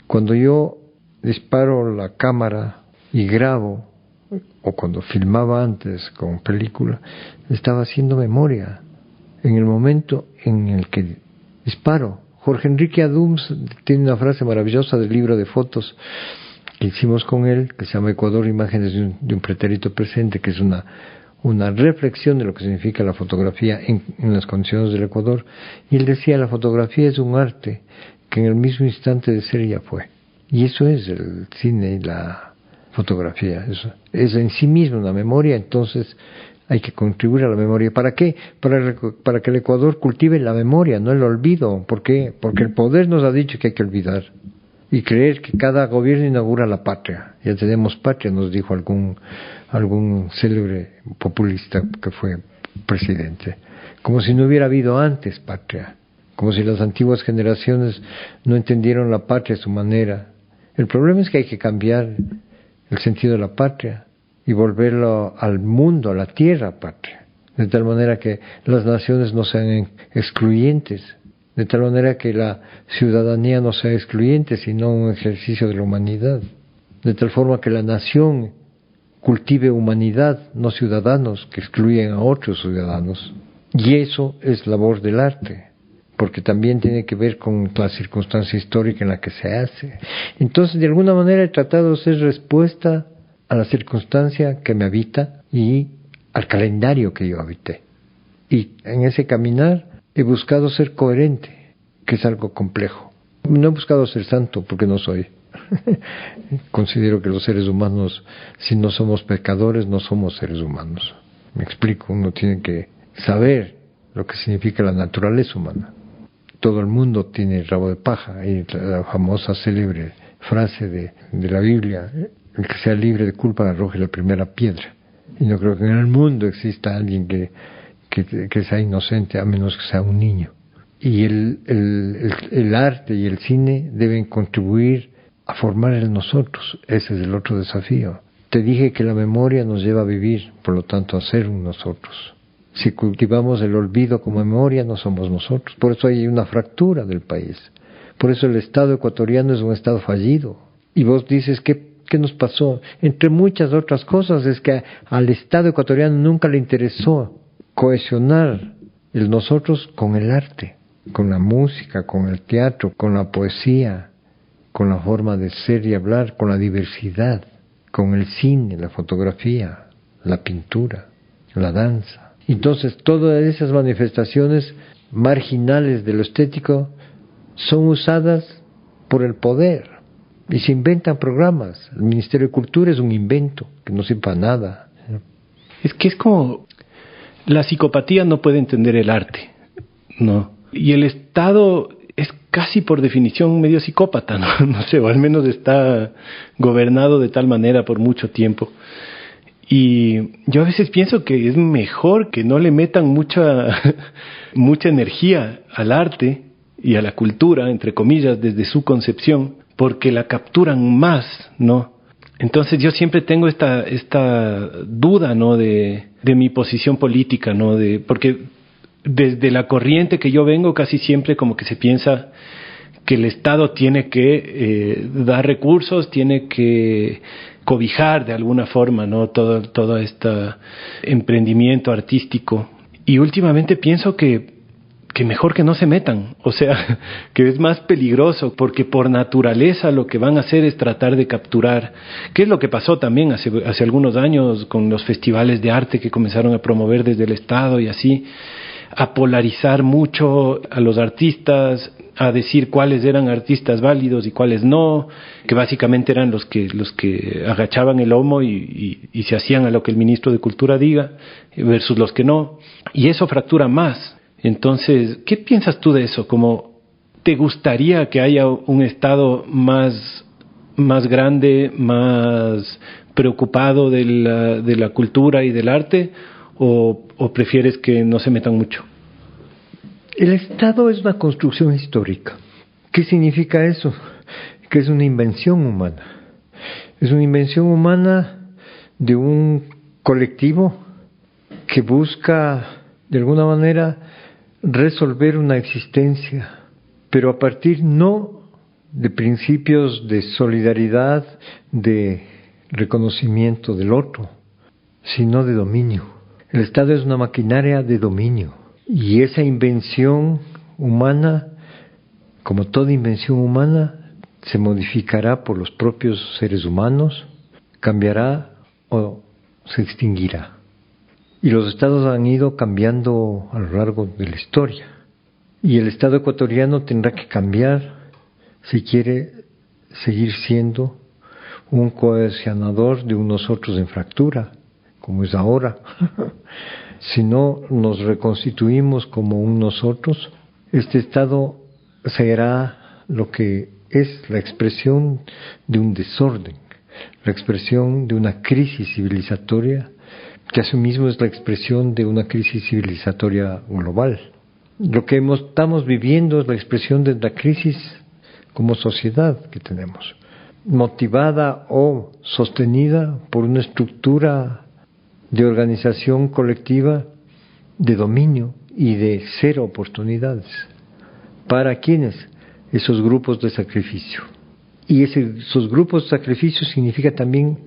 Cuando yo disparo la cámara y grabo, o cuando filmaba antes con película, estaba haciendo memoria en el momento en el que disparo. Jorge Enrique Adums tiene una frase maravillosa del libro de fotos que hicimos con él, que se llama Ecuador, imágenes de un pretérito presente, que es una reflexión de lo que significa la fotografía en las condiciones del Ecuador. Y él decía, la fotografía es un arte que en el mismo instante de ser ya fue. Y eso es el cine y la fotografía. Eso es en sí mismo una memoria, entonces hay que contribuir a la memoria. ¿Para qué? Para que el Ecuador cultive la memoria, no el olvido. ¿Por qué? Porque el poder nos ha dicho que hay que olvidar y creer que cada gobierno inaugura la patria. Ya tenemos patria, nos dijo algún célebre populista que fue presidente. Como si no hubiera habido antes patria. Como si las antiguas generaciones no entendieron la patria a su manera. El problema es que hay que cambiar el sentido de la patria y volverlo al mundo, a la tierra patria, de tal manera que las naciones no sean excluyentes, de tal manera que la ciudadanía no sea excluyente, sino un ejercicio de la humanidad, de tal forma que la nación cultive humanidad, no ciudadanos que excluyen a otros ciudadanos. Y eso es labor del arte, porque también tiene que ver con la circunstancia histórica en la que se hace. Entonces, de alguna manera he tratado de hacer respuesta a la circunstancia que me habita y al calendario que yo habité. Y en ese caminar he buscado ser coherente, que es algo complejo. No he buscado ser santo, porque no soy. Considero que los seres humanos, si no somos pecadores, no somos seres humanos. Me explico, uno tiene que saber lo que significa la naturaleza humana. Todo el mundo tiene rabo de paja, y la famosa célebre frase de la Biblia, el que sea libre de culpa arroje la primera piedra. Y no creo que en el mundo exista alguien que sea inocente, a menos que sea un niño. Y el arte y el cine deben contribuir a formar en nosotros. Ese es el otro desafío. Te dije que la memoria nos lleva a vivir, por lo tanto a ser un nosotros. Si cultivamos el olvido como memoria, no somos nosotros. Por eso hay una fractura del país. Por eso el Estado ecuatoriano es un Estado fallido. Y vos dices, ¿qué nos pasó? Entre muchas otras cosas, es que al Estado ecuatoriano nunca le interesó cohesionar el nosotros con el arte, con la música, con el teatro, con la poesía, con la forma de ser y hablar, con la diversidad, con el cine, la fotografía, la pintura, la danza. Entonces, todas esas manifestaciones marginales de lo estético son usadas por el poder y se inventan programas. El Ministerio de Cultura es un invento que no sirve para nada. Es que es como la psicopatía no puede entender el arte, ¿no? Y el Estado es casi por definición medio psicópata, ¿no? No sé, o al menos está gobernado de tal manera por mucho tiempo. Y yo a veces pienso que es mejor que no le metan mucha energía al arte y a la cultura, entre comillas, desde su concepción, porque la capturan más, ¿no? Entonces yo siempre tengo esta duda, ¿no? De mi posición política, ¿no? Porque desde la corriente que yo vengo casi siempre como que se piensa que el Estado tiene que dar recursos, tiene que cobijar de alguna forma, ¿no? Todo este emprendimiento artístico. Y últimamente pienso que mejor que no se metan, o sea, que es más peligroso, porque por naturaleza lo que van a hacer es tratar de capturar, que es lo que pasó también hace algunos años con los festivales de arte que comenzaron a promover desde el Estado y así, a polarizar mucho a los artistas, a decir cuáles eran artistas válidos y cuáles no, que básicamente eran los que agachaban el lomo y se hacían a lo que el ministro de Cultura diga, versus los que no, y eso fractura más. Entonces, ¿qué piensas tú de eso? ¿Cómo te gustaría que haya un Estado más grande, más preocupado de la cultura y del arte, o prefieres que no se metan mucho? El Estado es una construcción histórica. ¿Qué significa eso? Que es una invención humana. Es una invención humana de un colectivo que busca, de alguna manera, resolver una existencia, pero a partir no de principios de solidaridad, de reconocimiento del otro, sino de dominio. El Estado es una maquinaria de dominio, y esa invención humana, como toda invención humana, se modificará por los propios seres humanos, cambiará o se extinguirá. Y los estados han ido cambiando a lo largo de la historia. Y el Estado ecuatoriano tendrá que cambiar si quiere seguir siendo un cohesionador de un nosotros en fractura, como es ahora. Si no nos reconstituimos como un nosotros, este Estado será lo que es la expresión de un desorden, la expresión de una crisis civilizatoria, que asimismo es la expresión de una crisis civilizatoria global. Lo que estamos viviendo es la expresión de la crisis como sociedad que tenemos, motivada o sostenida por una estructura de organización colectiva de dominio y de cero oportunidades. ¿Para quiénes? Esos grupos de sacrificio. Y esos grupos de sacrificio significa también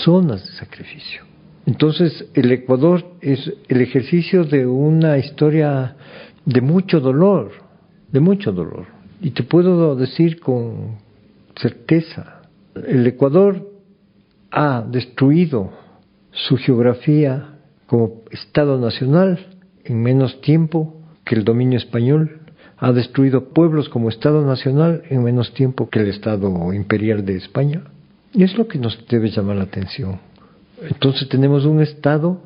zonas de sacrificio. Entonces, el Ecuador es el ejercicio de una historia de mucho dolor, de mucho dolor. Y te puedo decir con certeza, el Ecuador ha destruido su geografía como Estado nacional en menos tiempo que el dominio español, ha destruido pueblos como Estado nacional en menos tiempo que el Estado imperial de España. Y es lo que nos debe llamar la atención. Entonces tenemos un Estado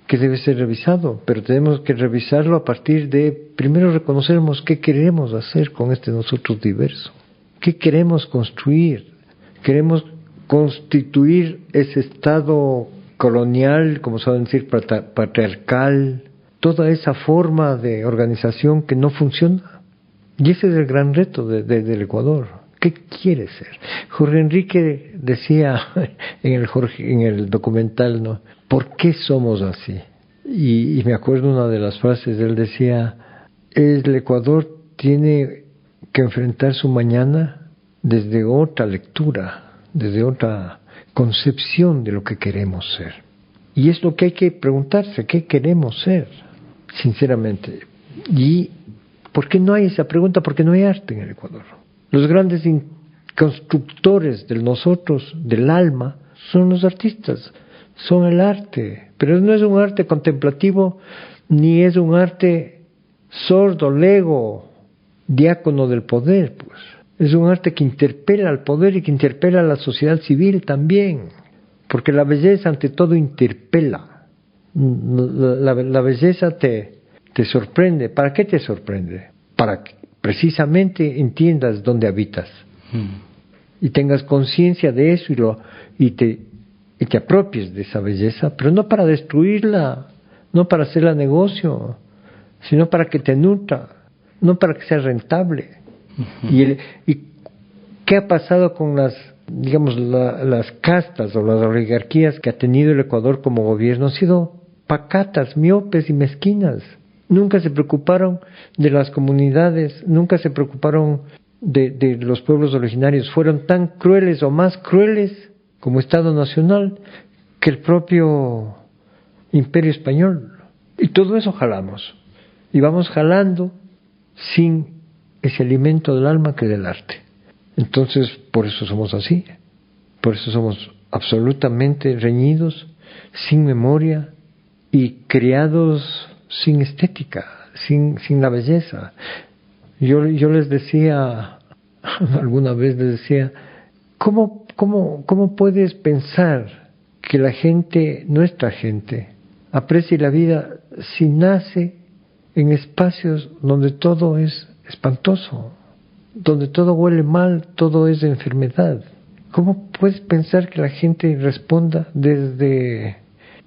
que debe ser revisado, pero tenemos que revisarlo a partir de, primero reconocernos qué queremos hacer con este nosotros diverso, qué queremos construir. Queremos constituir ese Estado colonial, como saben decir, patriarcal, toda esa forma de organización que no funciona. Y ese es el gran reto del Ecuador. ¿Qué quiere ser? Jorge Enrique decía en el documental, ¿no? ¿Por qué somos así? Y me acuerdo una de las frases, él decía, el Ecuador tiene que enfrentar su mañana desde otra lectura, desde otra concepción de lo que queremos ser. Y es lo que hay que preguntarse, ¿qué queremos ser? Sinceramente. ¿Y por qué no hay esa pregunta? Porque no hay arte en el Ecuador. Los grandes constructores de nosotros, del alma, son los artistas, son el arte. Pero no es un arte contemplativo, ni es un arte sordo, lego, diácono del poder, pues. Es un arte que interpela al poder y que interpela a la sociedad civil también, porque la belleza ante todo interpela. La belleza te sorprende. ¿Para qué te sorprende? Para que precisamente entiendas dónde habitas y tengas conciencia de eso y te apropies de esa belleza, pero no para destruirla, no para hacerla negocio, sino para que te nutra, no para que sea rentable. ¿Y qué ha pasado con las castas o las oligarquías que ha tenido el Ecuador como gobierno? Han sido pacatas, miopes y mezquinas. Nunca se preocuparon de las comunidades, nunca se preocuparon de los pueblos originarios. Fueron tan crueles o más crueles como Estado Nacional que el propio Imperio Español. Y todo eso jalamos. Y vamos jalando sin ese alimento del alma que del arte. Entonces, por eso somos así. Por eso somos absolutamente reñidos, sin memoria y criados sin estética, sin la belleza. Yo les decía, alguna vez les decía, ¿cómo puedes pensar que la gente, nuestra gente, aprecie la vida si nace en espacios donde todo es espantoso, donde todo huele mal, todo es enfermedad? ¿Cómo puedes pensar que la gente responda desde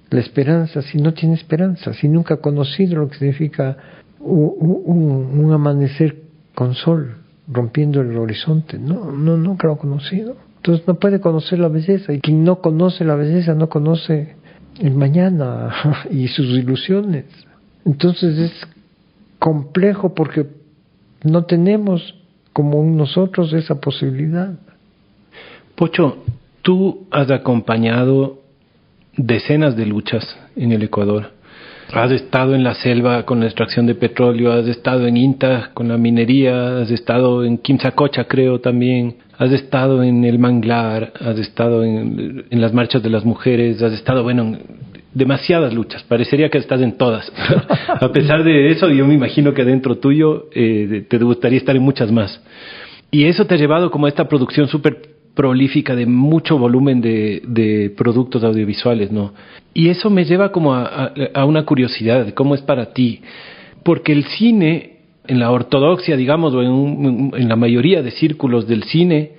la esperanza si no tiene esperanza, si nunca ha conocido lo que significa un amanecer con sol rompiendo el horizonte? Nunca lo ha conocido. Entonces no puede conocer la belleza, y quien no conoce la belleza no conoce el mañana y sus ilusiones. Entonces es complejo porque no tenemos como nosotros esa posibilidad. Pocho, tú has acompañado decenas de luchas en el Ecuador. Has estado en la selva con la extracción de petróleo, has estado en INTA con la minería, has estado en Quimsacocha, creo, también, has estado en el manglar, has estado en las marchas de las mujeres, has estado, en demasiadas luchas. Parecería que estás en todas. A pesar de eso, yo me imagino que dentro tuyo te gustaría estar en muchas más. Y eso te ha llevado como a esta producción súper prolífica de mucho volumen de productos audiovisuales, ¿no? Y eso me lleva como a una curiosidad de cómo es para ti. Porque el cine, en la ortodoxia, digamos, o en la mayoría de círculos del cine,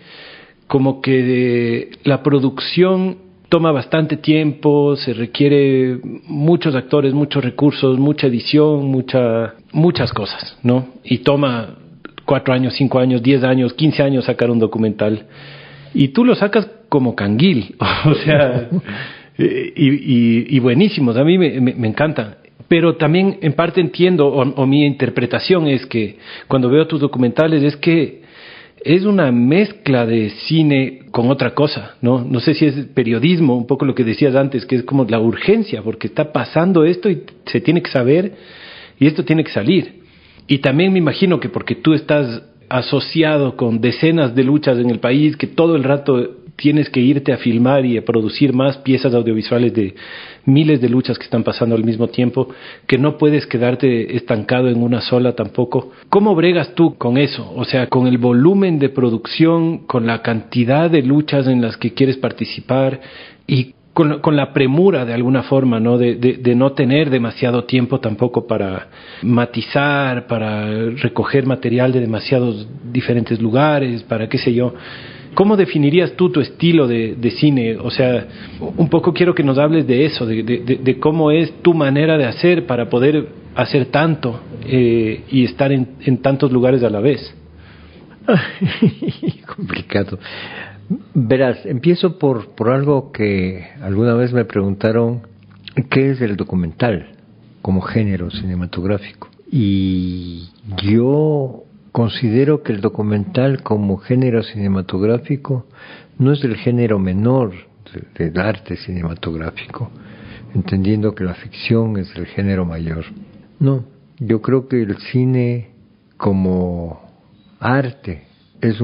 como que la producción toma bastante tiempo, se requiere muchos actores, muchos recursos, mucha edición, muchas cosas, ¿no? Y toma 4 años, 5 años, 10 años, 15 años sacar un documental. Y tú lo sacas como canguil, o sea, y buenísimos, a mí me encantan. Pero también en parte entiendo, o mi interpretación es que cuando veo tus documentales es que es una mezcla de cine con otra cosa, ¿no? No sé si es periodismo, un poco lo que decías antes, que es como la urgencia, porque está pasando esto y se tiene que saber y esto tiene que salir. Y también me imagino que porque tú estás asociado con decenas de luchas en el país, que todo el rato tienes que irte a filmar y a producir más piezas audiovisuales de miles de luchas que están pasando al mismo tiempo, que no puedes quedarte estancado en una sola tampoco. ¿Cómo bregas tú con eso? O sea, con el volumen de producción, con la cantidad de luchas en las que quieres participar, y con la premura de alguna forma, ¿no? De no tener demasiado tiempo tampoco para matizar, para recoger material de demasiados diferentes lugares, para qué sé yo. ¿Cómo definirías tú tu estilo de cine? O sea, un poco quiero que nos hables de eso, de cómo es tu manera de hacer para poder hacer tanto y estar en tantos lugares a la vez. Complicado. Verás, empiezo por algo que alguna vez me preguntaron, ¿qué es el documental como género cinematográfico? Y yo considero que el documental como género cinematográfico no es el género menor del arte cinematográfico, entendiendo que la ficción es el género mayor. No, yo creo que el cine como arte es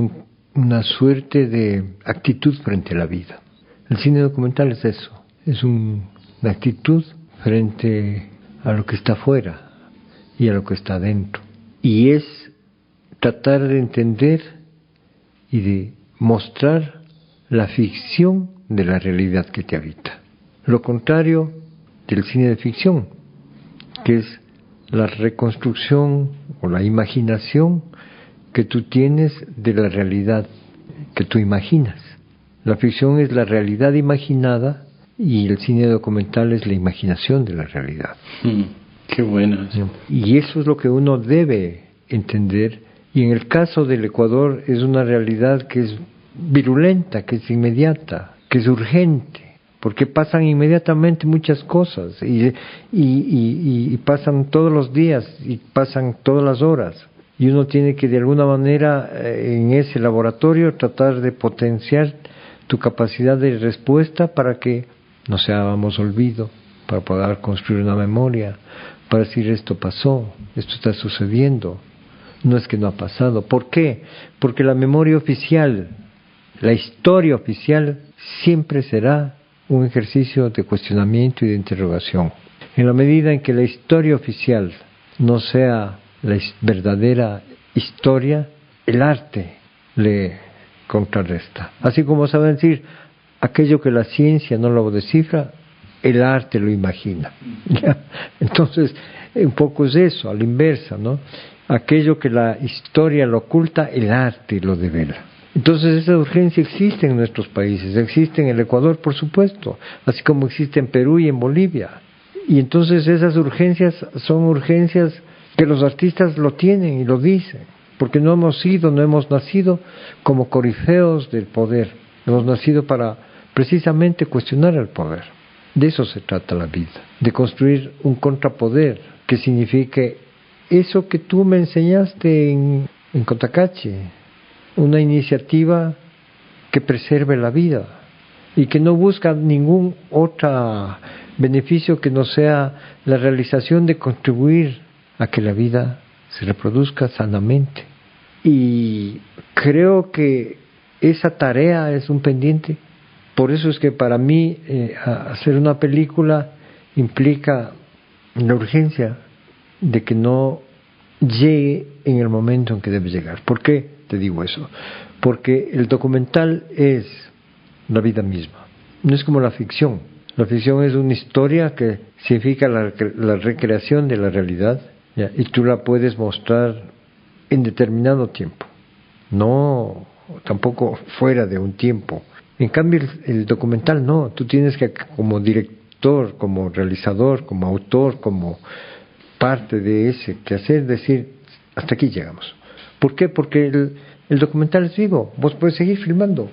una suerte de actitud frente a la vida. El cine documental es eso, es una actitud frente a lo que está afuera y a lo que está dentro. Y es tratar de entender y de mostrar la ficción de la realidad que te habita. Lo contrario del cine de ficción, que es la reconstrucción o la imaginación que tú tienes de la realidad que tú imaginas. La ficción es la realidad imaginada y el cine documental es la imaginación de la realidad. Qué bueno. Y eso es lo que uno debe entender. Y en el caso del Ecuador es una realidad que es virulenta, que es inmediata, que es urgente, porque pasan inmediatamente muchas cosas y pasan todos los días y pasan todas las horas. Y uno tiene que de alguna manera en ese laboratorio tratar de potenciar tu capacidad de respuesta para que no seamos olvido, para poder construir una memoria, para decir esto pasó, esto está sucediendo, no es que no ha pasado. ¿Por qué? Porque la memoria oficial, la historia oficial siempre será un ejercicio de cuestionamiento y de interrogación. En la medida en que la historia oficial no sea la verdadera historia, el arte le contrarresta. Así como saben decir, aquello que la ciencia no lo descifra, el arte lo imagina. ¿Ya? Entonces, un poco es eso, a la inversa, ¿no? Aquello que la historia lo oculta, el arte lo devela. Entonces esa urgencia existe en nuestros países, existe en el Ecuador, por supuesto, así como existe en Perú y en Bolivia. Y entonces esas urgencias son urgencias que los artistas lo tienen y lo dicen, porque no hemos nacido como corifeos del poder, hemos nacido para precisamente cuestionar el poder. De eso se trata la vida, de construir un contrapoder que signifique eso que tú me enseñaste en Cotacachi, una iniciativa que preserve la vida y que no busca ningún otro beneficio que no sea la realización de contribuir a que la vida se reproduzca sanamente. Y creo que esa tarea es un pendiente. Por eso es que para mí hacer una película implica la urgencia de que no llegue en el momento en que debe llegar. ¿Por qué te digo eso? Porque el documental es la vida misma, no es como la ficción. La ficción es una historia que significa la recreación de la realidad, ¿ya? Y tú la puedes mostrar en determinado tiempo, no tampoco fuera de un tiempo. En cambio el documental no, tú tienes que como director, como realizador, como autor, como parte de ese quehacer, decir, hasta aquí llegamos. ¿Por qué? Porque el documental es vivo, vos puedes seguir filmando.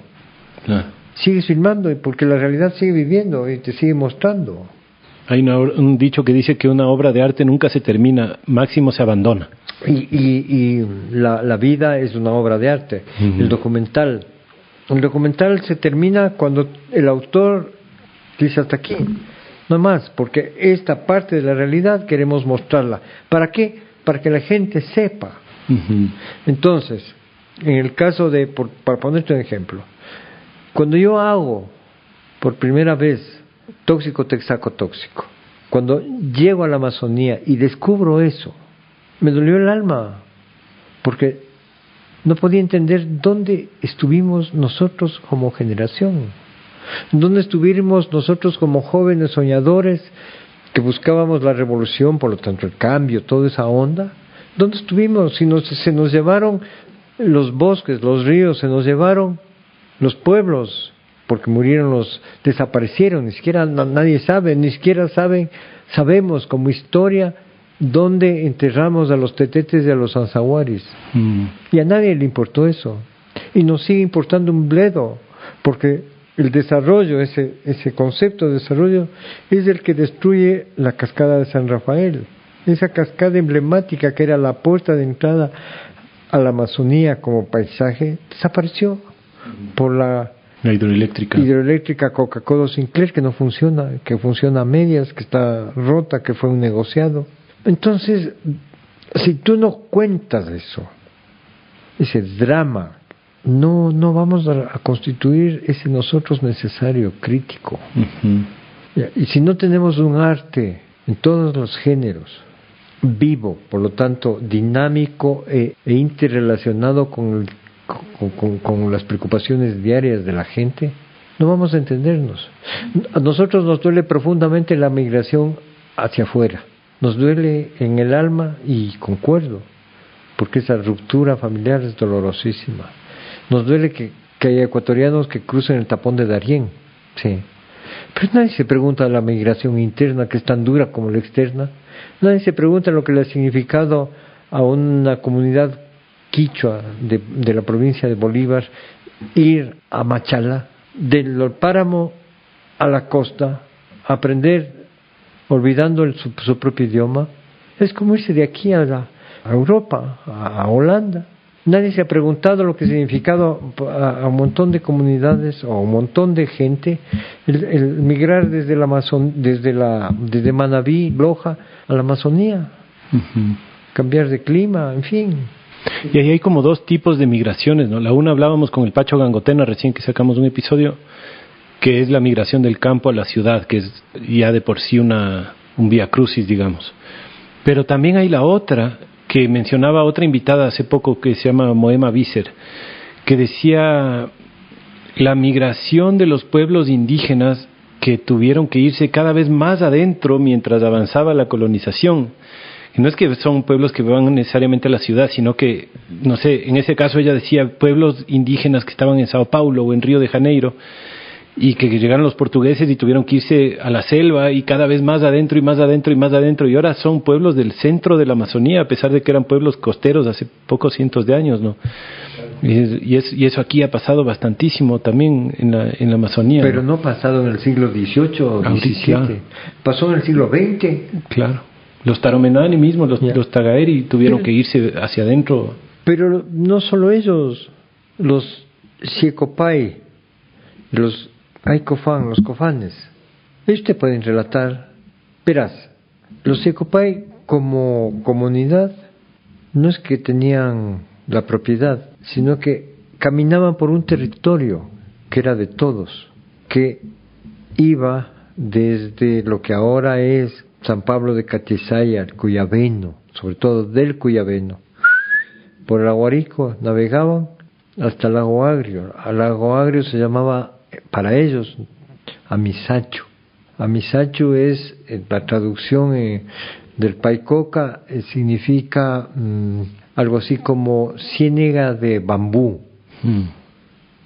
Claro. Sigues filmando y porque la realidad sigue viviendo y te sigue mostrando. Hay un dicho que dice que una obra de arte nunca se termina, máximo se abandona. Y la vida es una obra de arte. Uh-huh. El documental se termina cuando el autor dice hasta aquí. No más, porque esta parte de la realidad queremos mostrarla. ¿Para qué? Para que la gente sepa. Uh-huh. Entonces, en el caso para ponerte un ejemplo, cuando yo hago por primera vez Tóxico Texaco Tóxico, cuando llego a la Amazonía y descubro eso, me dolió el alma, porque no podía entender dónde estuvimos nosotros como generación. ¿Dónde estuvimos nosotros como jóvenes soñadores que buscábamos la revolución, por lo tanto el cambio, toda esa onda? ¿Dónde estuvimos? Si se nos llevaron los bosques, los ríos, se nos llevaron los pueblos, porque desaparecieron, ni siquiera nadie sabe, ni siquiera sabemos como historia dónde enterramos a los tetetes y a los anzahuaris. Y a nadie le importó eso. Y nos sigue importando un bledo, porque el desarrollo, ese concepto de desarrollo, es el que destruye la cascada de San Rafael. Esa cascada emblemática que era la puerta de entrada a la Amazonía como paisaje, desapareció por la hidroeléctrica Coca-Cola Sinclair, que no funciona, que funciona a medias, que está rota, que fue un negociado. Entonces, si tú no cuentas eso, ese drama, no vamos a constituir ese nosotros necesario, crítico. Y si no tenemos un arte en todos los géneros, vivo, por lo tanto dinámico e interrelacionado con las preocupaciones diarias de la gente, no vamos a entendernos. A nosotros nos duele profundamente la migración hacia afuera, nos duele en el alma, y concuerdo, porque esa ruptura familiar es dolorosísima. Nos duele que haya ecuatorianos que crucen el tapón de Darién, sí. Pero nadie se pregunta la migración interna, que es tan dura como la externa. Nadie se pregunta lo que le ha significado a una comunidad quichua de la provincia de Bolívar ir a Machala, del páramo a la costa, aprender olvidando su propio idioma. Es como irse de aquí a Europa, a Holanda. Nadie se ha preguntado lo que ha significado a un montón de comunidades o a un montón de gente el migrar desde desde Manabí, Loja, a la Amazonía, cambiar de clima, en fin. Y ahí hay como dos tipos de migraciones, ¿no? La una hablábamos con el Pacho Gangotena recién que sacamos un episodio, que es la migración del campo a la ciudad, que es ya de por sí un vía crucis, digamos. Pero también hay la otra, que mencionaba otra invitada hace poco, que se llama Moema Visser, que decía la migración de los pueblos indígenas que tuvieron que irse cada vez más adentro mientras avanzaba la colonización. Y no es que son pueblos que van necesariamente a la ciudad, sino que, no sé, en ese caso ella decía pueblos indígenas que estaban en Sao Paulo o en Río de Janeiro, y que llegaron los portugueses y tuvieron que irse a la selva y cada vez más adentro y más adentro y más adentro, y ahora son pueblos del centro de la Amazonía, a pesar de que eran pueblos costeros hace pocos cientos de años, ¿no? Y eso aquí ha pasado bastantísimo también en la Amazonía. Pero no ha pasado en el siglo XVIII o XVII, claro. Pasó en el siglo XX. Claro. Los Taromenani mismos, los Tagaeri tuvieron que irse hacia adentro. Pero no solo ellos, los Siecopay, los Aicofán, los cofanes, ellos te pueden relatar. Verás, los Siecopay como comunidad no es que tenían la propiedad, sino que caminaban por un territorio que era de todos, que iba desde lo que ahora es San Pablo de Catizaya, el Cuyabeno, sobre todo del Cuyabeno, por el Aguarico navegaban hasta el Lago Agrio. Al Lago Agrio se llamaba, para ellos, Amisacho. Amisacho es, la traducción del Paicoca, significa algo así como ciénega de bambú,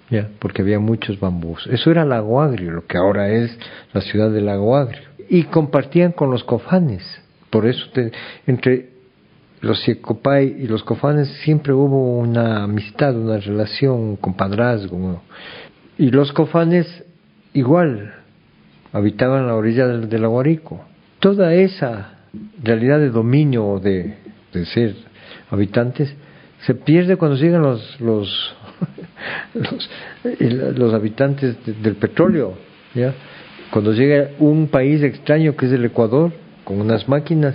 ya, porque había muchos bambús. Eso era Lago Agrio, lo que ahora es la ciudad de Lago Agrio. Y compartían con los cofanes. Por eso entre los Siecopay y los cofanes siempre hubo una amistad, una relación, un compadrazgo, ¿no? Y los cofanes igual habitaban la orilla del Aguarico. Toda esa realidad de dominio de ser habitantes se pierde cuando llegan los habitantes del petróleo, ¿ya? Cuando llega un país extraño que es el Ecuador, con unas máquinas.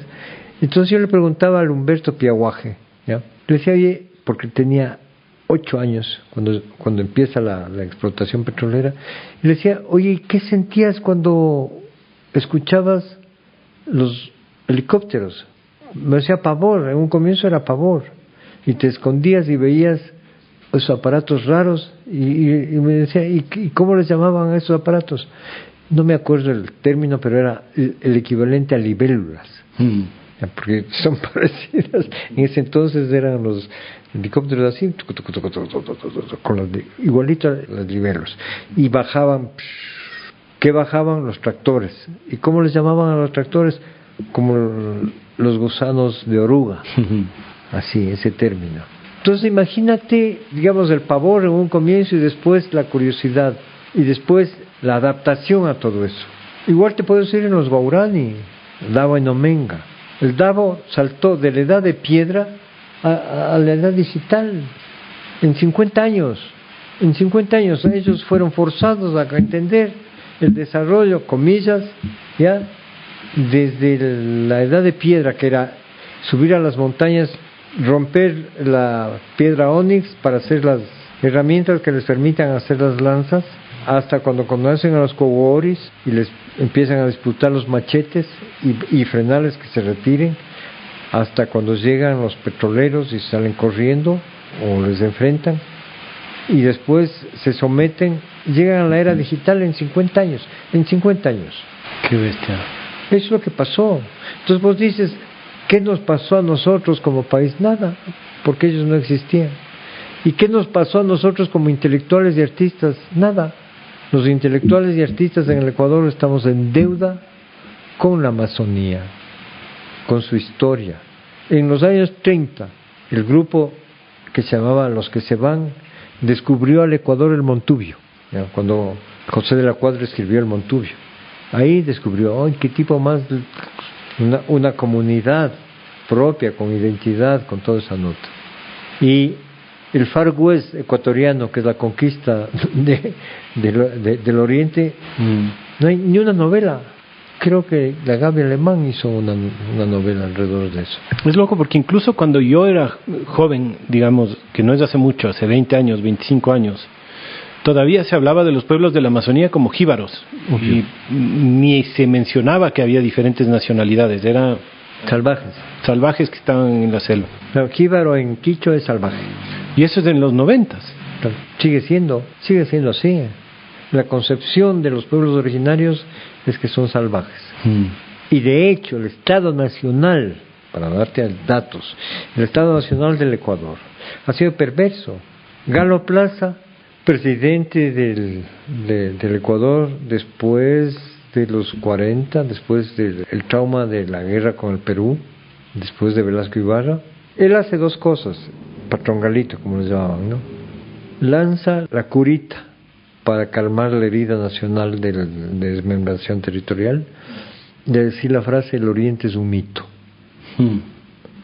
Entonces yo le preguntaba al Humberto Piaguaje, ¿ya? Le decía, oye, porque tenía 8 años cuando empieza la explotación petrolera, y le decía, oye, ¿qué sentías cuando escuchabas los helicópteros? Me decía pavor, en un comienzo era pavor, y te escondías y veías esos aparatos raros y me decía, ¿y cómo les llamaban a esos aparatos? No me acuerdo el término, pero era el equivalente a libélulas, porque son parecidas. En ese entonces eran los helicópteros así, con igualito a las libélulas, y bajaban. ¿Qué bajaban? Los tractores. ¿Y cómo les llamaban a los tractores? Como los gusanos de oruga, así, ese término. Entonces imagínate, digamos, el pavor en un comienzo y después la curiosidad y después la adaptación a todo eso. Igual te puedo decir en los Guarani, Davo en Omenga. El Davo saltó de la edad de piedra a la edad digital en 50 años. En 50 años ellos fueron forzados a entender el desarrollo, comillas, ya desde la edad de piedra, que era subir a las montañas, romper la piedra ónix para hacer las herramientas que les permitan hacer las lanzas, hasta cuando conocen a los coworis y les empiezan a disputar los machetes y frenarles que se retiren, hasta cuando llegan los petroleros y salen corriendo o les enfrentan, y después se someten, llegan a la era digital en 50 años. En 50 años. Qué bestia. Eso es lo que pasó. Entonces vos dices, ¿qué nos pasó a nosotros como país? Nada, porque ellos no existían. ¿Y qué nos pasó a nosotros como intelectuales y artistas? Nada. Los intelectuales y artistas en el Ecuador estamos en deuda con la Amazonía, con su historia. En los años 30, el grupo que se llamaba Los que se van descubrió al Ecuador el Montubio, ¿ya? Cuando José de la Cuadra escribió el Montubio. Ahí descubrió, qué tipo más, una comunidad propia, con identidad, con toda esa nota. Y el Far West ecuatoriano, que es la conquista del Oriente, no hay ni una novela. Creo que la Gaby Alemán hizo una novela alrededor de eso. Es loco porque incluso cuando yo era joven, digamos, que no es hace mucho, hace 20 años, 25 años, todavía se hablaba de los pueblos de la Amazonía como jíbaros. Y ni se mencionaba que había diferentes nacionalidades, eran salvajes que estaban en la selva. El jíbaro en quichua es salvaje. Y eso es en los 90. Sigue siendo así. La concepción de los pueblos originarios es que son salvajes. Y de hecho el Estado Nacional, para darte datos, el Estado Nacional del Ecuador ha sido perverso. Galo Plaza, presidente del Ecuador después de los 40, después del trauma de la guerra con el Perú, después de Velasco Ibarra, él hace dos cosas, patrón Galito, como les llamaban, ¿no? Lanza la curita para calmar la herida nacional de desmembración territorial, de decir la frase, el Oriente es un mito.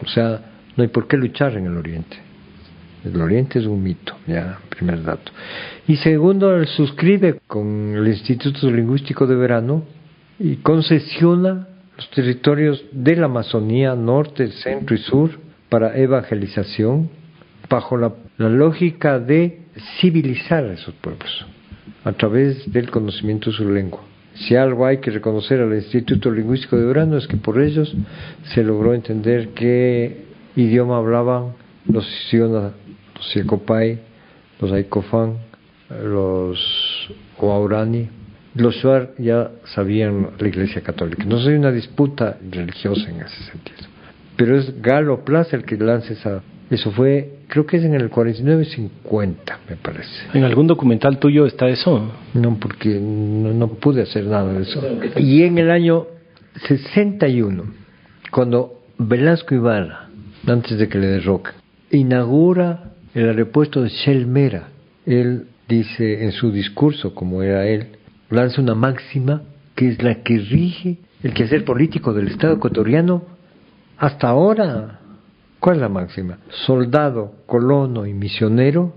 O sea, no hay por qué luchar en el Oriente. El Oriente es un mito, ya, primer dato. Y segundo, él suscribe con el Instituto Lingüístico de Verano y concesiona los territorios de la Amazonía, norte, centro y sur, para evangelización, bajo la lógica de civilizar a esos pueblos, a través del conocimiento de su lengua. Si algo hay que reconocer al Instituto Lingüístico de Verano es que por ellos se logró entender qué idioma hablaban los Siona, los Siecopay, los Aikofán, los Huaurani. Los Shuar ya sabían la Iglesia Católica. No hay una disputa religiosa en ese sentido. Pero es Galo Plaza el que lanza eso fue, creo que es en el 49-50, me parece. ¿En algún documental tuyo está eso? No, porque no pude hacer nada de eso. Y en el año 61, cuando Velasco Ibarra, antes de que le derroque, inaugura el aeropuerto de Shelmera, él dice en su discurso, como era él, lanza una máxima que es la que rige el quehacer político del Estado ecuatoriano hasta ahora. ¿Cuál es la máxima? Soldado, colono y misionero,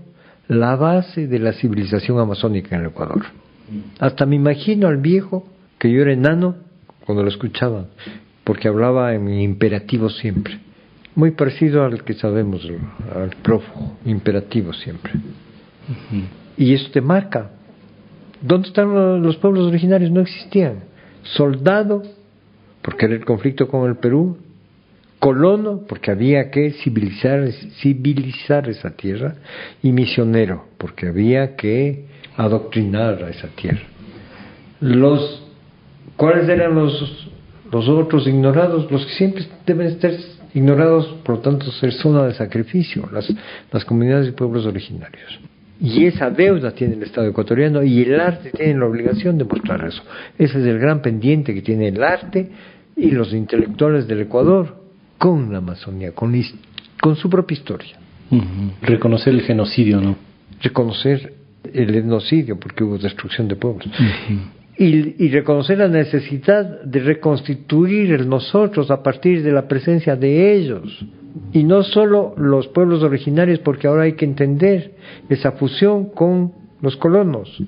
la base de la civilización amazónica en el Ecuador. Hasta me imagino al viejo, que yo era enano, cuando lo escuchaba, porque hablaba en imperativo siempre. Muy parecido al que sabemos, al prófugo, imperativo siempre. Y eso te marca. ¿Dónde están los pueblos originarios? No existían. Soldado, porque era el conflicto con el Perú. colono, porque había que civilizar esa tierra, y misionero, porque había que adoctrinar a esa tierra. ¿Cuáles eran los otros ignorados? Los que siempre deben estar ignorados, por lo tanto, ser zona de sacrificio, las comunidades y pueblos originarios. Y esa deuda tiene el Estado ecuatoriano, y el arte tiene la obligación de mostrar eso. Ese es el gran pendiente que tiene el arte y los intelectuales del Ecuador con la Amazonía, con su propia historia. Reconocer el genocidio, ¿no? Reconocer el etnocidio, porque hubo destrucción de pueblos. Y reconocer la necesidad de reconstituir el nosotros a partir de la presencia de ellos. Y no solo los pueblos originarios, porque ahora hay que entender esa fusión con los colonos.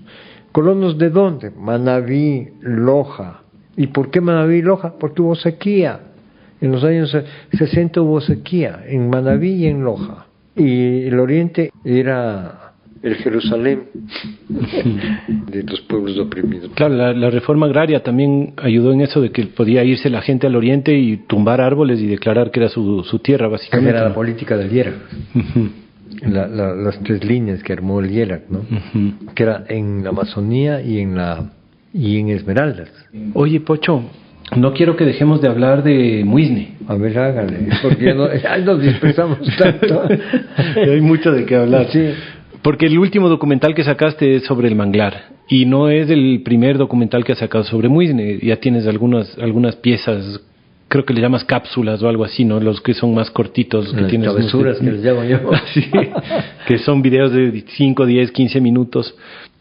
¿Colonos de dónde? Manabí, Loja. ¿Y por qué Manabí y Loja? Porque hubo sequía. En los años 60 hubo sequía en Manabí y en Loja. Y el oriente era el Jerusalén de los pueblos oprimidos. Claro, la reforma agraria también ayudó en eso de que podía irse la gente al oriente y tumbar árboles y declarar que era su tierra, básicamente. Era la política del IERAC. Las 3 líneas que armó el IERAC, ¿no? Que era en la Amazonía y en Esmeraldas. Oye, Pocho, no quiero que dejemos de hablar de Muisne. A ver, hágale, porque ya nos dispersamos tanto. Hay mucho de qué hablar. Sí. Porque el último documental que sacaste es sobre el manglar, y no es el primer documental que has sacado sobre Muisne. Ya tienes algunas piezas, creo que le llamas cápsulas o algo así, ¿no? Los que son más cortitos. Las travesuras que les llamo yo. Sí, que son videos de 5, 10, 15 minutos.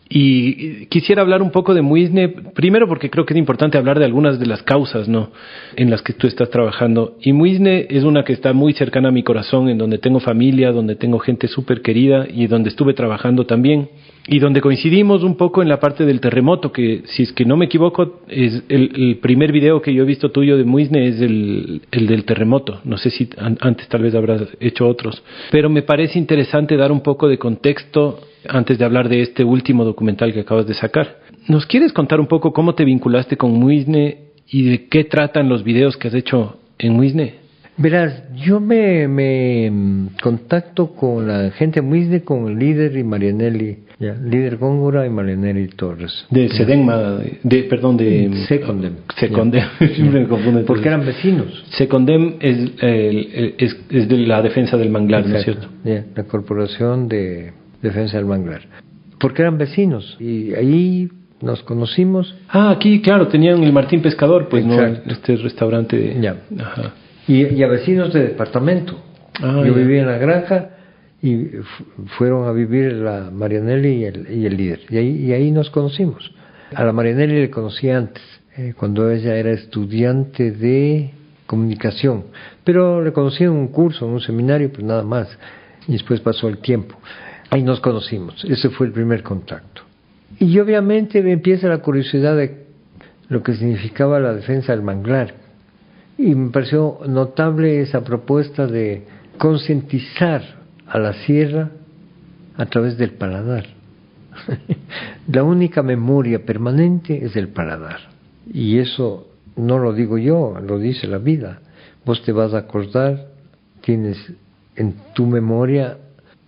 Y quisiera hablar un poco de Muisne, primero porque creo que es importante hablar de algunas de las causas, ¿no?, en las que tú estás trabajando. Y Muisne es una que está muy cercana a mi corazón, en donde tengo familia, donde tengo gente súper querida y donde estuve trabajando también. Y donde coincidimos un poco en la parte del terremoto, que si es que no me equivoco, es el primer video que yo he visto tuyo de Muisne es el del terremoto. No sé si antes tal vez habrás hecho otros. Pero me parece interesante dar un poco de contexto antes de hablar de este último documental que acabas de sacar. ¿Nos quieres contar un poco cómo te vinculaste con Muisne y de qué tratan los videos que has hecho en Muisne? Verás, yo me contacto con la gente de Muisne, con el líder y Marianelli, líder Góngora y Marianelli Torres. De Sedema, de Secondem. Secondem, siempre me confundo. Porque eran vecinos. Secondem es de la defensa del manglar, ¿no es cierto? La Corporación de Defensa del Manglar. Porque eran vecinos y ahí nos conocimos. Aquí, claro, tenían el Martín Pescador, pues. Exacto. No, este restaurante. Ya. Ajá. Y a vecinos de departamento. Yo vivía en la granja y fueron a vivir la Marianelli y el líder. Y ahí nos conocimos. A la Marianelli le conocí antes, cuando ella era estudiante de comunicación. Pero le conocí en un curso, en un seminario, pues nada más. Y después pasó el tiempo. Ahí nos conocimos. Ese fue el primer contacto. Y obviamente me empieza la curiosidad de lo que significaba la defensa del manglar. Y me pareció notable esa propuesta de concientizar a la sierra a través del paladar. La única memoria permanente es el paladar. Y eso no lo digo yo, lo dice la vida. Vos te vas a acordar, tienes en tu memoria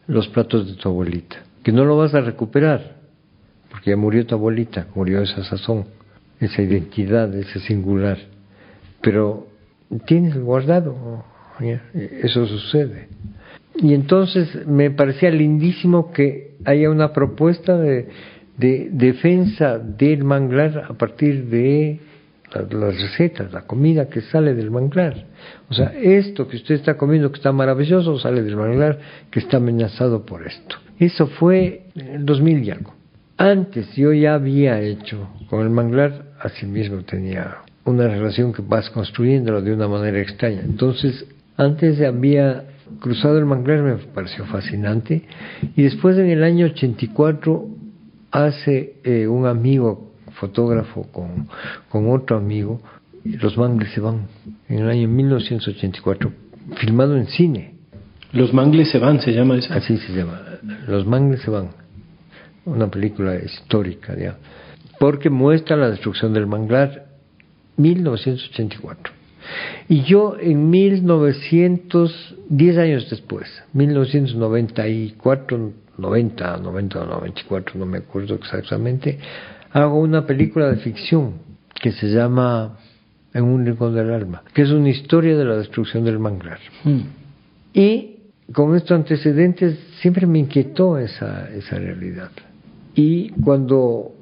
los platos de tu abuelita, que no lo vas a recuperar, porque ya murió tu abuelita, murió esa sazón, esa identidad, ese singular. Pero tienes guardado, eso sucede. Y entonces me parecía lindísimo que haya una propuesta de defensa del manglar a partir de las recetas, la comida que sale del manglar. O sea, esto que usted está comiendo que está maravilloso sale del manglar que está amenazado por esto. Eso fue en el 2000 y algo. Antes yo ya había hecho con el manglar, así mismo tenía una relación que vas construyéndolo de una manera extraña. Entonces, antes había cruzado el manglar, me pareció fascinante, y después en el año 84 hace un amigo fotógrafo con otro amigo, Los Mangles se van, en el año 1984, filmado en cine. Los Mangles se van, ¿se llama eso? Así se llama, Los Mangles se van, una película histórica, ya, porque muestra la destrucción del manglar, 1984. Y yo en 10 años después, 1994, 90 o 94, no me acuerdo exactamente, hago una película de ficción que se llama En un rincón del alma, que es una historia de la destrucción del manglar. Y con estos antecedentes siempre me inquietó esa realidad. Y cuando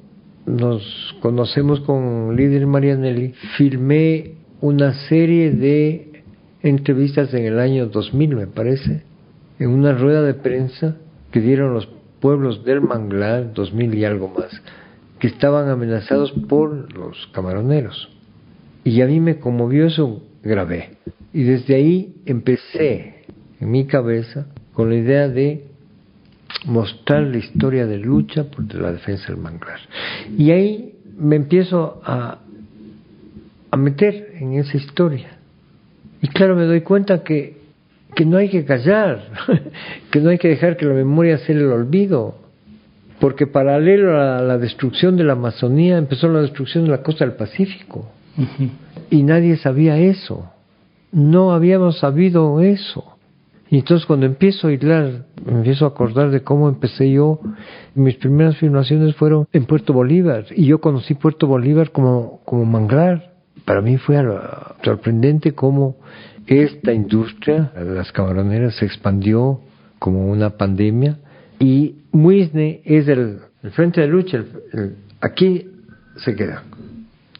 nos conocemos con Líder Marianelli, filmé una serie de entrevistas en el año 2000, me parece, en una rueda de prensa que dieron los pueblos del manglar, 2000 y algo más, que estaban amenazados por los camaroneros. Y a mí me conmovió eso, grabé. Y desde ahí empecé en mi cabeza con la idea de mostrar la historia de lucha por la defensa del manglar. Y ahí me empiezo a meter en esa historia. Y claro, me doy cuenta que no hay que callar, que no hay que dejar que la memoria sea el olvido, porque paralelo a la destrucción de la Amazonía empezó la destrucción de la costa del Pacífico. Y nadie sabía eso, no habíamos sabido eso. Y entonces cuando empiezo a hilar, me empiezo a acordar de cómo empecé yo. Mis primeras filmaciones fueron en Puerto Bolívar, y yo conocí Puerto Bolívar como manglar. Para mí fue sorprendente cómo esta industria, las camaroneras, se expandió como una pandemia. Y Muisne es el frente de lucha, aquí se queda.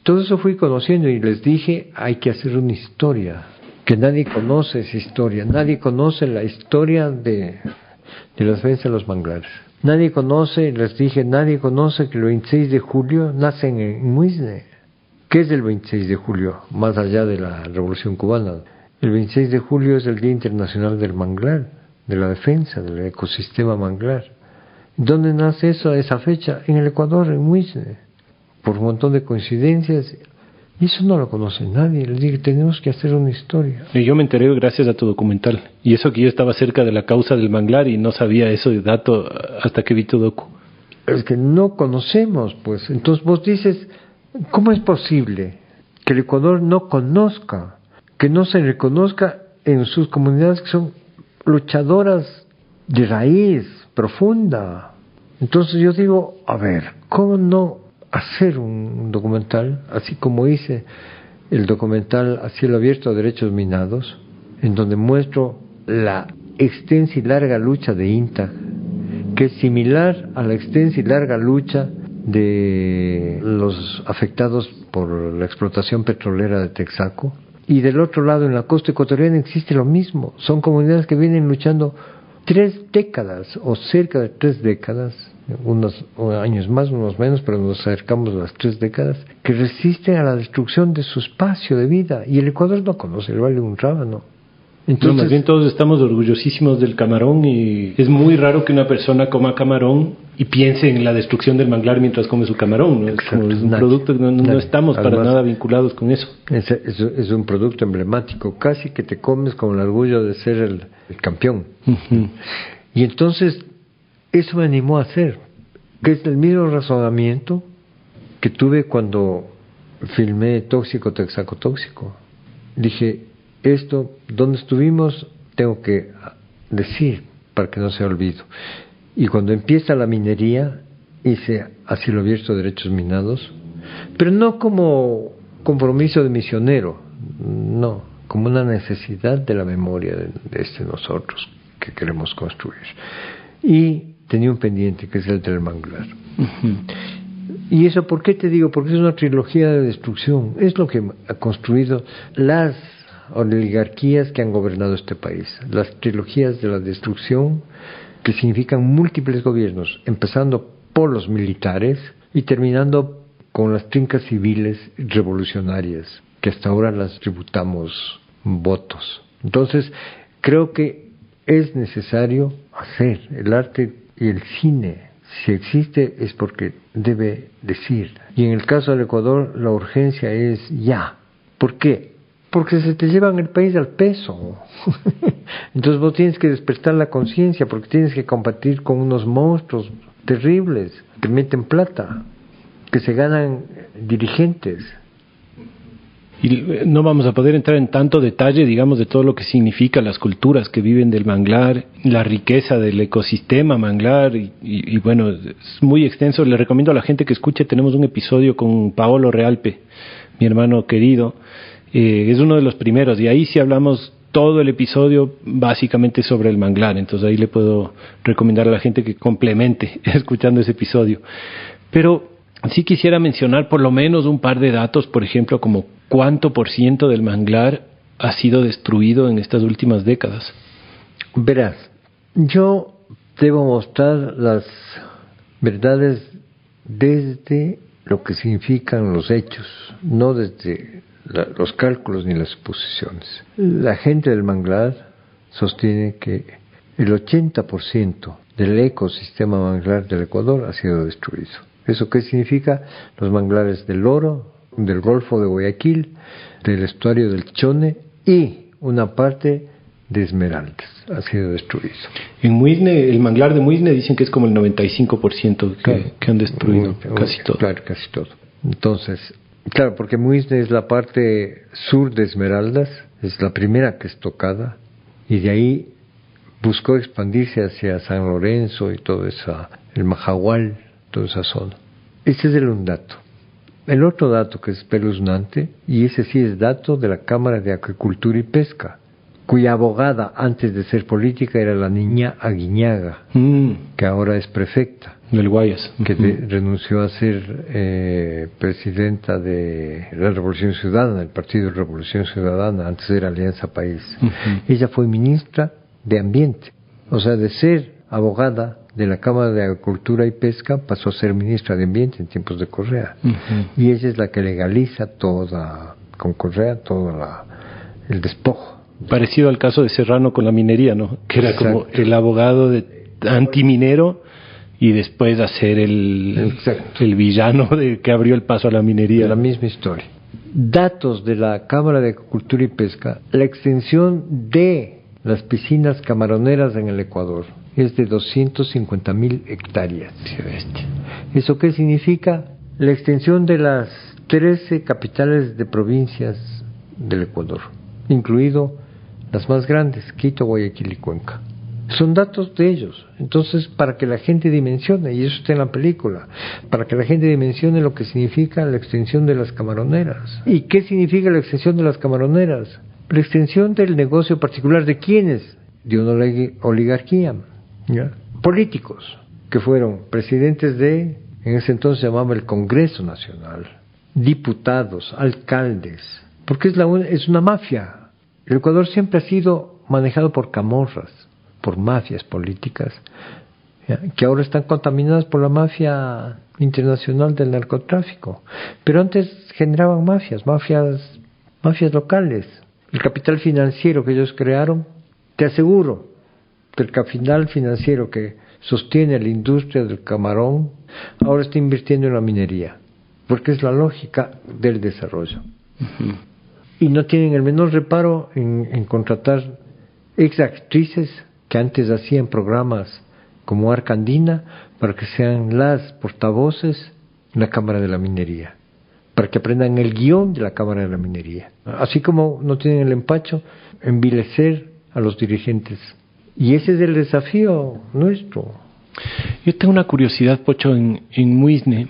Todo eso fui conociendo y les dije, hay que hacer una historia, que nadie conoce esa historia, nadie conoce la historia de la defensa de los manglares. Nadie conoce, les dije, nadie conoce que el 26 de julio nacen en Muisne. ¿Qué es el 26 de julio? Más allá de la Revolución Cubana. El 26 de julio es el Día Internacional del Manglar, de la defensa del ecosistema manglar. ¿Dónde nace eso a esa fecha? En el Ecuador, en Muisne. Por un montón de coincidencias. Y eso no lo conoce nadie. Les dije, tenemos que hacer una historia. Y yo me enteré gracias a tu documental. Y eso que yo estaba cerca de la causa del manglar y no sabía eso de dato hasta que vi tu docu. Es que no conocemos, pues. Entonces vos dices, ¿cómo es posible que el Ecuador no conozca, que no se reconozca en sus comunidades que son luchadoras de raíz profunda? Entonces yo digo, a ver, ¿cómo no hacer un documental, así como hice el documental A Cielo Abierto a Derechos Minados, en donde muestro la extensa y larga lucha de INTA, que es similar a la extensa y larga lucha de los afectados por la explotación petrolera de Texaco? Y del otro lado, en la costa ecuatoriana, existe lo mismo. Son comunidades que vienen luchando 3 décadas o cerca de 3 décadas, unos años más, unos menos, pero nos acercamos a las 3 décadas, que resisten a la destrucción de su espacio de vida. Y el Ecuador no conoce el Valle de un Rábano. Entonces, no, más bien todos estamos orgullosísimos del camarón, y es muy raro que una persona coma camarón y piense en la destrucción del manglar mientras come su camarón, ¿no? Exacto, Es un producto que no estamos para nada vinculados con eso. Es un producto emblemático, casi que te comes con el orgullo de ser el campeón. Uh-huh. Y entonces eso me animó a hacer, que es el mismo razonamiento que tuve cuando filmé Tóxico, Texaco Tóxico. Dije, esto, donde estuvimos, tengo que decir para que no se olvide. Y cuando empieza la minería, hice A Cielo Abierto a Derechos Minados, pero no como compromiso de misionero, no, como una necesidad de la memoria de nosotros que queremos construir. Y tenía un pendiente que es el del manglar. Uh-huh. ¿Y eso por qué te digo? Porque es una trilogía de destrucción. Es lo que ha construido las oligarquías que han gobernado este país. Las trilogías de la destrucción, que significan múltiples gobiernos, empezando por los militares y terminando con las trincas civiles revolucionarias, que hasta ahora las tributamos votos. Entonces, creo que es necesario hacer el arte y el cine. Si existe es porque debe decir. Y en el caso del Ecuador, la urgencia es ya. ¿Por qué? Porque se te llevan el país al peso. Entonces vos tienes que despertar la conciencia, porque tienes que combatir con unos monstruos terribles que meten plata, que se ganan dirigentes. Y no vamos a poder entrar en tanto detalle, digamos, de todo lo que significa las culturas que viven del manglar, la riqueza del ecosistema manglar, y bueno, es muy extenso. Le recomiendo a la gente que escuche, tenemos un episodio con Paolo Realpe, mi hermano querido, es uno de los primeros, y ahí sí hablamos todo el episodio básicamente sobre el manglar, entonces ahí le puedo recomendar a la gente que complemente escuchando ese episodio. Pero sí quisiera mencionar por lo menos un par de datos, por ejemplo, como cuánto % del manglar ha sido destruido en estas últimas décadas. Verás, yo debo mostrar las verdades desde lo que significan los hechos, no desde los cálculos ni las suposiciones. La gente del manglar sostiene que el 80% del ecosistema manglar del Ecuador ha sido destruido. ¿Eso qué significa? Los manglares del Oro, del Golfo de Guayaquil, del estuario del Chone y una parte de Esmeraldas ha sido destruido. En Muisne, el manglar de Muisne dicen que es como el 95% que han destruido, casi todo. Claro, casi todo. Entonces, claro, porque Muisne es la parte sur de Esmeraldas, es la primera que es tocada, y de ahí buscó expandirse hacia San Lorenzo y todo eso, el Majahual, toda esa zona. Ese es un dato. El otro dato que es espeluznante, y ese sí es dato de la Cámara de Acuicultura y Pesca, cuya abogada antes de ser política era la niña Aguiñaga, que ahora es prefecta del Guayas, que renunció a ser presidenta de la Revolución Ciudadana, el Partido de Revolución Ciudadana, antes era Alianza País. Ella fue ministra de Ambiente, o sea, de ser abogada de la Cámara de Agricultura y Pesca pasó a ser ministra de Ambiente en tiempos de Correa. Y ella es la que legaliza con Correa, todo el despojo. Parecido al caso de Serrano con la minería, ¿no? Que era como el abogado antiminero y después hacer el villano que abrió el paso a la minería. La misma historia. Datos de la Cámara de Agricultura y Pesca, la extensión de las piscinas camaroneras en el Ecuador es de 250,000 hectáreas. ¿Eso qué significa? La extensión de las 13 capitales de provincias del Ecuador, incluido las más grandes, Quito, Guayaquil y Cuenca. Son datos de ellos. Entonces, para que la gente dimensione, y eso está en la película, para que la gente dimensione lo que significa la extensión de las camaroneras. ¿Y qué significa la extensión de las camaroneras? La extensión del negocio particular de quiénes, de una oligarquía, ¿ya? Políticos que fueron presidentes en ese entonces se llamaba el Congreso Nacional, diputados, alcaldes, porque es una mafia. El Ecuador siempre ha sido manejado por camorras, por mafias políticas, ¿ya? Que ahora están contaminadas por la mafia internacional del narcotráfico, pero antes generaban mafias locales. El capital financiero que ellos crearon, te aseguro que el capital financiero que sostiene la industria del camarón ahora está invirtiendo en la minería, porque es la lógica del desarrollo. Y no tienen el menor reparo en contratar exactrices que antes hacían programas como Arcandina para que sean las portavoces en la Cámara de la Minería, para que aprendan el guión de la Cámara de la Minería. Así como no tienen el empacho, envilecer a los dirigentes. Y ese es el desafío nuestro. Yo tengo una curiosidad, Pocho, en Muisne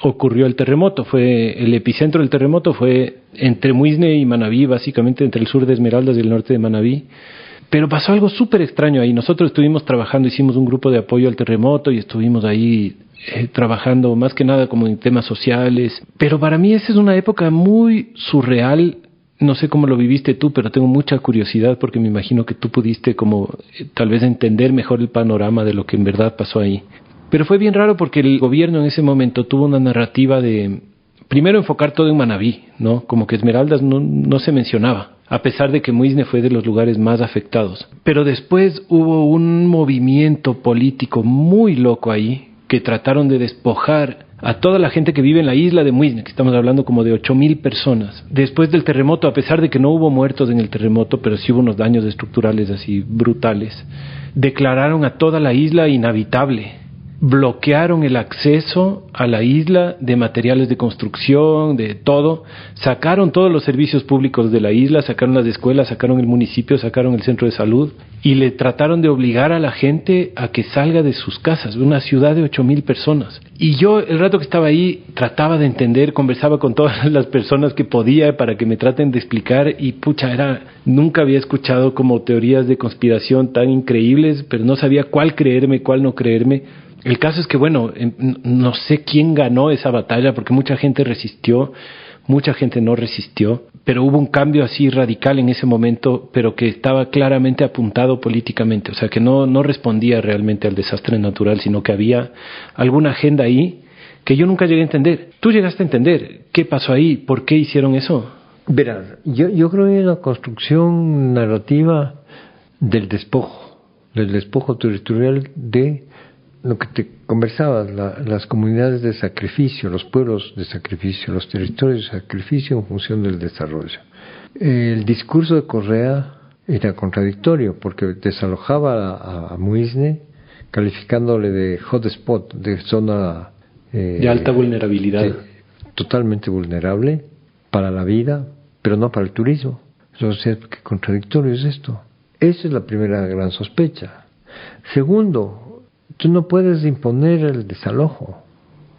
ocurrió el terremoto, el epicentro del terremoto fue entre Muisne y Manabí, básicamente entre el sur de Esmeraldas y el norte de Manabí. Pero pasó algo súper extraño ahí. Nosotros estuvimos trabajando, hicimos un grupo de apoyo al terremoto y estuvimos ahí trabajando más que nada como en temas sociales. Pero para mí esa es una época muy surreal. No sé cómo lo viviste tú, pero tengo mucha curiosidad porque me imagino que tú pudiste como tal vez entender mejor el panorama de lo que en verdad pasó ahí. Pero fue bien raro porque el gobierno en ese momento tuvo una narrativa de, primero, enfocar todo en Manabí, ¿no? Como que Esmeraldas no se mencionaba, a pesar de que Muisne fue de los lugares más afectados. Pero después hubo un movimiento político muy loco ahí, que trataron de despojar a toda la gente que vive en la isla de Muisne, que estamos hablando como de 8,000 personas. Después del terremoto, a pesar de que no hubo muertos en el terremoto, pero sí hubo unos daños estructurales así brutales, declararon a toda la isla inhabitable. bloquearon el acceso a la isla de materiales de construcción, de todo, sacaron todos los servicios públicos de la isla, sacaron las escuelas, sacaron el municipio, sacaron el centro de salud y le trataron de obligar a la gente a que salga de sus casas, una ciudad de 8,000 personas. Y yo, el rato que estaba ahí, trataba de entender, conversaba con todas las personas que podía para que me traten de explicar y nunca había escuchado como teorías de conspiración tan increíbles, pero no sabía cuál creerme, cuál no creerme. El caso es que, no sé quién ganó esa batalla porque mucha gente resistió, mucha gente no resistió, pero hubo un cambio así radical en ese momento, pero que estaba claramente apuntado políticamente, o sea, que no respondía realmente al desastre natural, sino que había alguna agenda ahí que yo nunca llegué a entender. ¿Tú llegaste a entender qué pasó ahí? ¿Por qué hicieron eso? Verás, yo creo que hay una construcción narrativa del despojo territorial de lo que te conversaba, las comunidades de sacrificio, los pueblos de sacrificio, los territorios de sacrificio en función del desarrollo. El discurso de Correa era contradictorio porque desalojaba a Muisne calificándole de hotspot, de zona de alta vulnerabilidad. Totalmente vulnerable para la vida, pero no para el turismo. Entonces, ¿qué contradictorio es esto? Esa es la primera gran sospecha. Segundo, tú no puedes imponer el desalojo.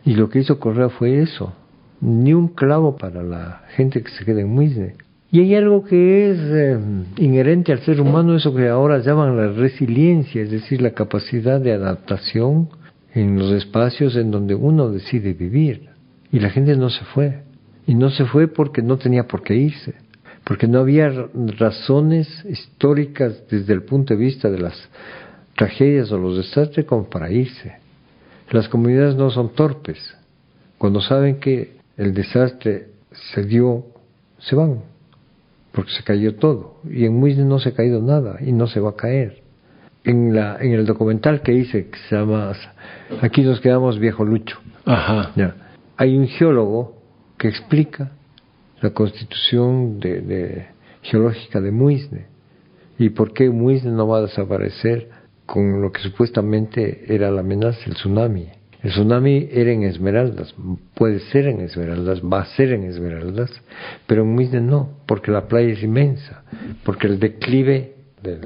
Y lo que hizo Correa fue eso. Ni un clavo para la gente que se queda en Muisne. Y hay algo que es inherente al ser humano, eso que ahora llaman la resiliencia, es decir, la capacidad de adaptación en los espacios en donde uno decide vivir. Y la gente no se fue. Y no se fue porque no tenía por qué irse. Porque no había razones históricas desde el punto de vista de las tragedias o los desastres como para irse. Las comunidades no son torpes. Cuando saben que el desastre se dio, se van, porque se cayó todo. Y en Muisne no se ha caído nada y no se va a caer. En el documental que hice, que se llama Aquí nos quedamos viejo Lucho, Ajá. Hay un geólogo que explica la constitución geológica de Muisne y por qué Muisne no va a desaparecer con lo que supuestamente era la amenaza, el tsunami. El tsunami era en Esmeraldas, puede ser en Esmeraldas, va a ser en Esmeraldas, pero en Muisne no, porque la playa es inmensa, porque el declive de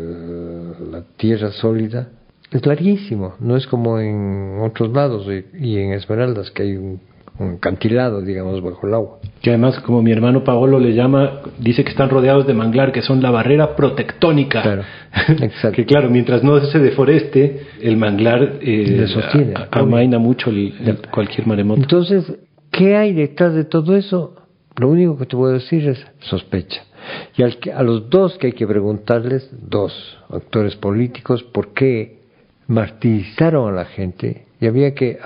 la tierra sólida es larguísimo, no es como en otros lados y en Esmeraldas que hay un acantilado, digamos, bajo el agua. Que además, como mi hermano Paolo le llama, dice que están rodeados de manglar, que son la barrera protectónica. Claro, exacto. Que claro, mientras no se deforeste, el manglar sostiene, amaina mucho cualquier maremoto. Entonces, ¿qué hay detrás de todo eso? Lo único que te puedo decir es sospecha. Y a los dos que hay que preguntarles, dos actores políticos, ¿por qué martirizaron a la gente? Y habría que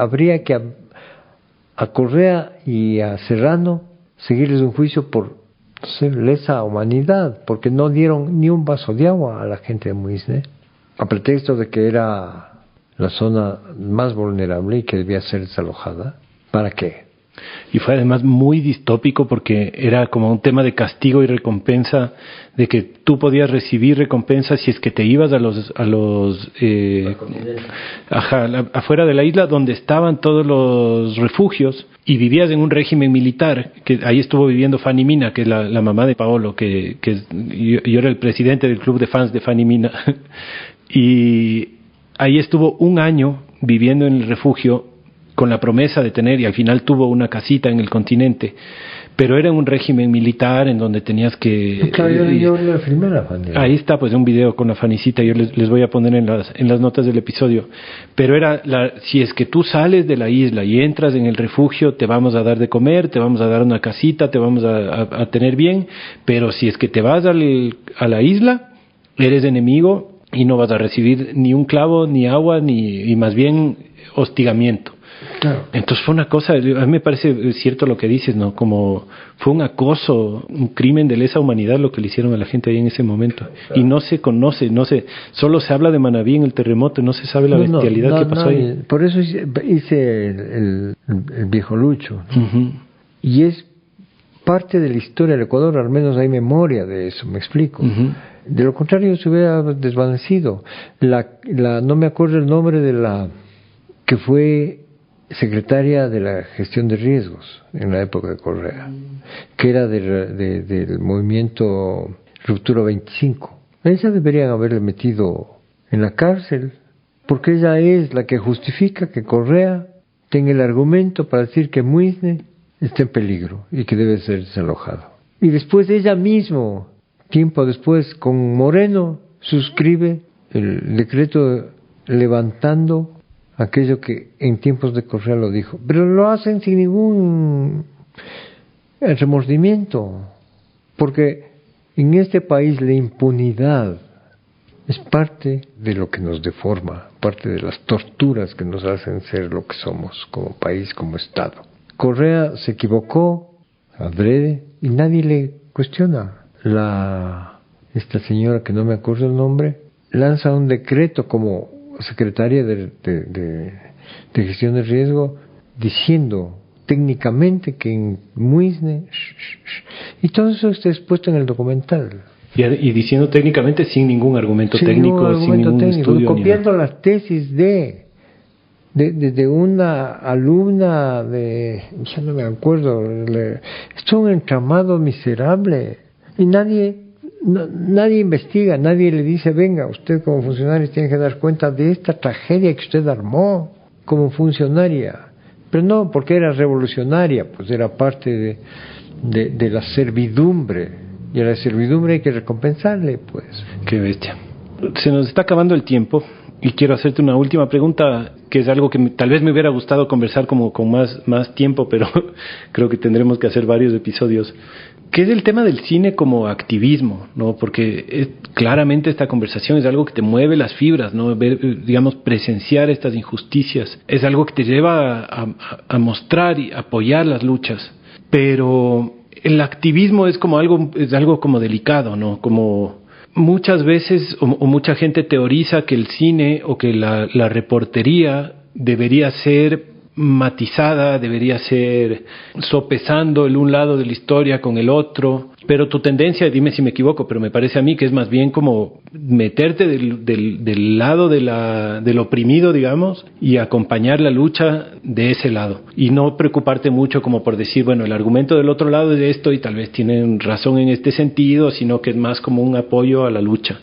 a Correa y a Serrano seguirles un juicio por lesa humanidad, porque no dieron ni un vaso de agua a la gente de Muisne, a pretexto de que era la zona más vulnerable y que debía ser desalojada. ¿Para qué? Y fue además muy distópico porque era como un tema de castigo y recompensa, de que tú podías recibir recompensa si es que te ibas afuera de la isla donde estaban todos los refugios y vivías en un régimen militar, que ahí estuvo viviendo Fanny Mina, que es la mamá de Paolo, que yo era el presidente del club de fans de Fanny Mina, y ahí estuvo un año viviendo en el refugio con la promesa de tener, y al final tuvo una casita en el continente, pero era un régimen militar en donde tenías que... Claro, yo le filmé la Fanny. Ahí está pues un video con la Fanicita, yo les voy a poner en las notas del episodio, pero era si es que tú sales de la isla y entras en el refugio, te vamos a dar de comer, te vamos a dar una casita, te vamos a tener bien, pero si es que te vas a la isla, eres enemigo y no vas a recibir ni un clavo, ni agua, y más bien hostigamiento. Claro. Entonces fue una cosa, a mí me parece cierto lo que dices, ¿no? Como fue un acoso, un crimen de lesa humanidad lo que le hicieron a la gente ahí en ese momento. Claro. Y no se conoce, solo se habla de Manabí en el terremoto, no se sabe la bestialidad que pasó ahí. Por eso hice el viejo Lucho. Uh-huh. Y es parte de la historia del Ecuador, al menos hay memoria de eso, me explico. Uh-huh. De lo contrario se hubiera desvanecido. No me acuerdo el nombre de la que fue secretaria de la gestión de riesgos en la época de Correa, que era del movimiento Ruptura 25. A ella deberían haberle metido en la cárcel, porque ella es la que justifica que Correa tenga el argumento para decir que Muisne está en peligro y que debe ser desalojado. Y después ella misma, tiempo después, con Moreno, suscribe el decreto levantando aquello que en tiempos de Correa lo dijo. Pero lo hacen sin ningún remordimiento, porque en este país la impunidad es parte de lo que nos deforma, parte de las torturas que nos hacen ser lo que somos como país, como Estado. Correa se equivocó, adrede, y nadie le cuestiona. Esta señora, que no me acuerdo el nombre, lanza un decreto como secretaria de gestión de riesgo, diciendo técnicamente que en Muisne, y todo eso está expuesto en el documental. Y diciendo técnicamente sin ningún argumento técnico, sin ningún estudio. Copiando las tesis de una alumna ya no me acuerdo, es un entramado miserable, y nadie investiga, nadie le dice, venga, usted como funcionario tiene que dar cuenta de esta tragedia que usted armó como funcionaria. Pero no, porque era revolucionaria, pues era parte de la servidumbre. Y a la servidumbre hay que recompensarle, pues. Qué bestia. Se nos está acabando el tiempo y quiero hacerte una última pregunta, que es algo que tal vez me hubiera gustado conversar como con más tiempo, pero creo que tendremos que hacer varios episodios. ¿Qué es el tema del cine como activismo, ¿no? Porque claramente esta conversación es algo que te mueve las fibras, ¿no? Ver, digamos, presenciar estas injusticias es algo que te lleva a mostrar y apoyar las luchas, pero el activismo es algo como delicado, ¿no? Como muchas veces o mucha gente teoriza que el cine o que la reportería debería ser matizada, debería ser sopesando el un lado de la historia con el otro, pero tu tendencia, dime si me equivoco, pero me parece a mí que es más bien como meterte del lado del oprimido, digamos, y acompañar la lucha de ese lado, y no preocuparte mucho como por decir, bueno, el argumento del otro lado es esto y tal vez tienen razón en este sentido, sino que es más como un apoyo a la lucha.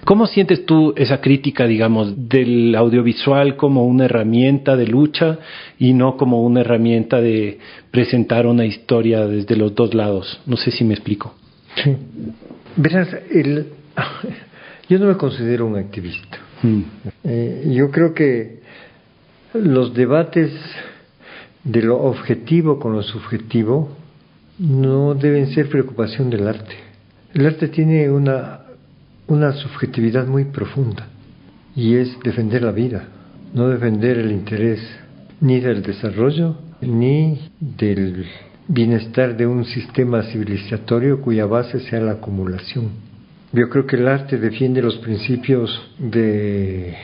¿Cómo sientes tú esa crítica, digamos, del audiovisual como una herramienta de lucha y no como una herramienta de presentar una historia desde los dos lados? No sé si me explico. Sí. Verás, yo no me considero un activista. Yo creo que los debates de lo objetivo con lo subjetivo no deben ser preocupación del arte. El arte tiene una subjetividad muy profunda, y es defender la vida, no defender el interés ni del desarrollo ni del bienestar de un sistema civilizatorio cuya base sea la acumulación. Yo creo que el arte defiende los principios de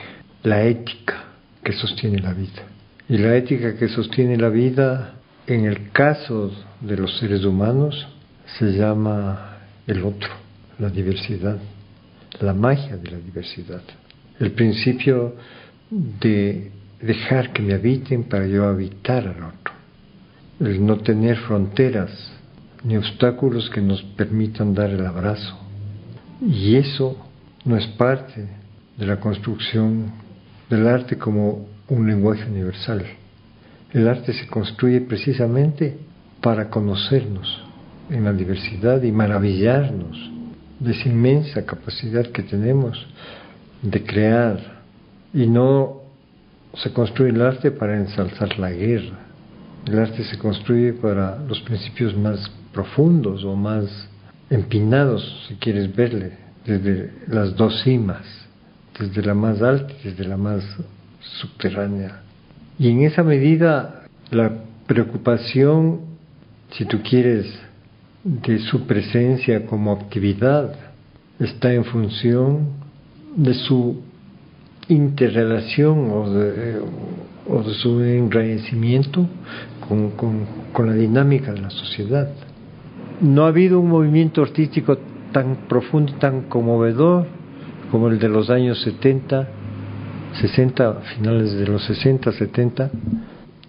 la ética que sostiene la vida, y la ética que sostiene la vida en el caso de los seres humanos se llama el otro, la diversidad, la magia de la diversidad, el principio de dejar que me habiten para yo habitar al otro, el no tener fronteras ni obstáculos que nos permitan dar el abrazo. Y eso no es parte de la construcción del arte como un lenguaje universal. El arte se construye precisamente para conocernos en la diversidad y maravillarnos de esa inmensa capacidad que tenemos de crear. Y no se construye el arte para ensalzar la guerra. El arte se construye para los principios más profundos o más empinados, si quieres verle, desde las dos cimas, desde la más alta y desde la más subterránea. Y en esa medida la preocupación, si tú quieres, de su presencia como actividad está en función de su interrelación o de su enraizamiento con la dinámica de la sociedad. No ha habido un movimiento artístico tan profundo, tan conmovedor como el de los años 70 finales de los 60, 70,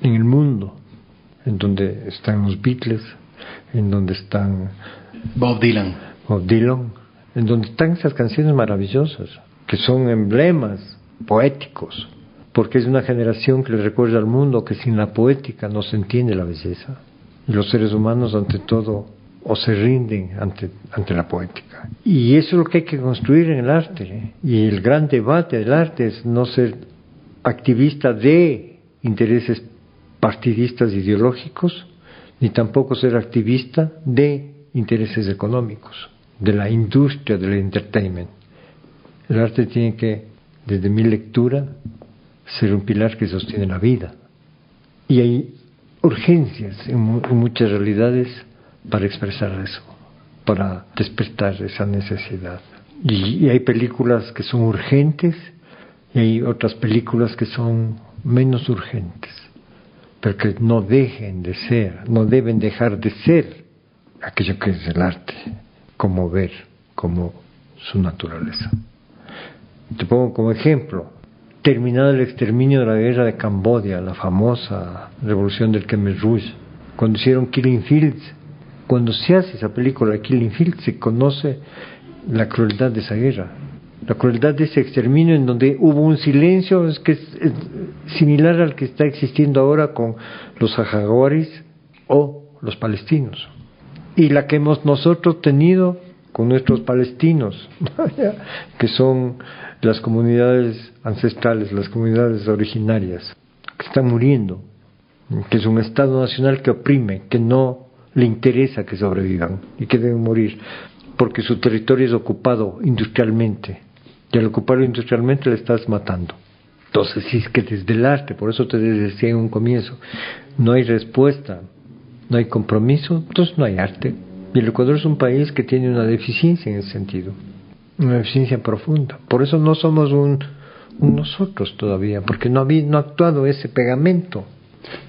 en el mundo, en donde están los Beatles, en donde están Bob Dylan, en donde están esas canciones maravillosas, que son emblemas poéticos, porque es una generación que le recuerda al mundo que sin la poética no se entiende la belleza, y los seres humanos ante todo o se rinden ante la poética. Y eso es lo que hay que construir en el arte, y el gran debate del arte es no ser activista de intereses partidistas ideológicos, ni tampoco ser activista de intereses económicos, de la industria del entertainment. El arte tiene que, desde mi lectura, ser un pilar que sostiene la vida. Y hay urgencias en muchas realidades para expresar eso, para despertar esa necesidad. Y hay películas que son urgentes y hay otras películas que son menos urgentes, pero que no deben dejar de ser aquello que es el arte, como ver, como su naturaleza. Te pongo como ejemplo, terminado el exterminio de la guerra de Camboya, la famosa revolución del Khmer Rouge, cuando hicieron Killing Fields, cuando se hace esa película de Killing Fields, se conoce la crueldad de esa guerra, la crueldad de ese exterminio en donde hubo un silencio es similar al que está existiendo ahora con los saharauis o los palestinos, y la que hemos nosotros tenido con nuestros palestinos, que son las comunidades ancestrales, las comunidades originarias, que están muriendo, que es un Estado nacional que oprime, que no le interesa que sobrevivan y que deben morir, porque su territorio es ocupado industrialmente, y al ocuparlo industrialmente le estás matando. Entonces, si es que desde el arte, por eso te decía en un comienzo, no hay respuesta, no hay compromiso, entonces no hay arte. Y el Ecuador es un país que tiene una deficiencia en ese sentido, una deficiencia profunda. Por eso no somos un nosotros todavía, porque no ha actuado ese pegamento.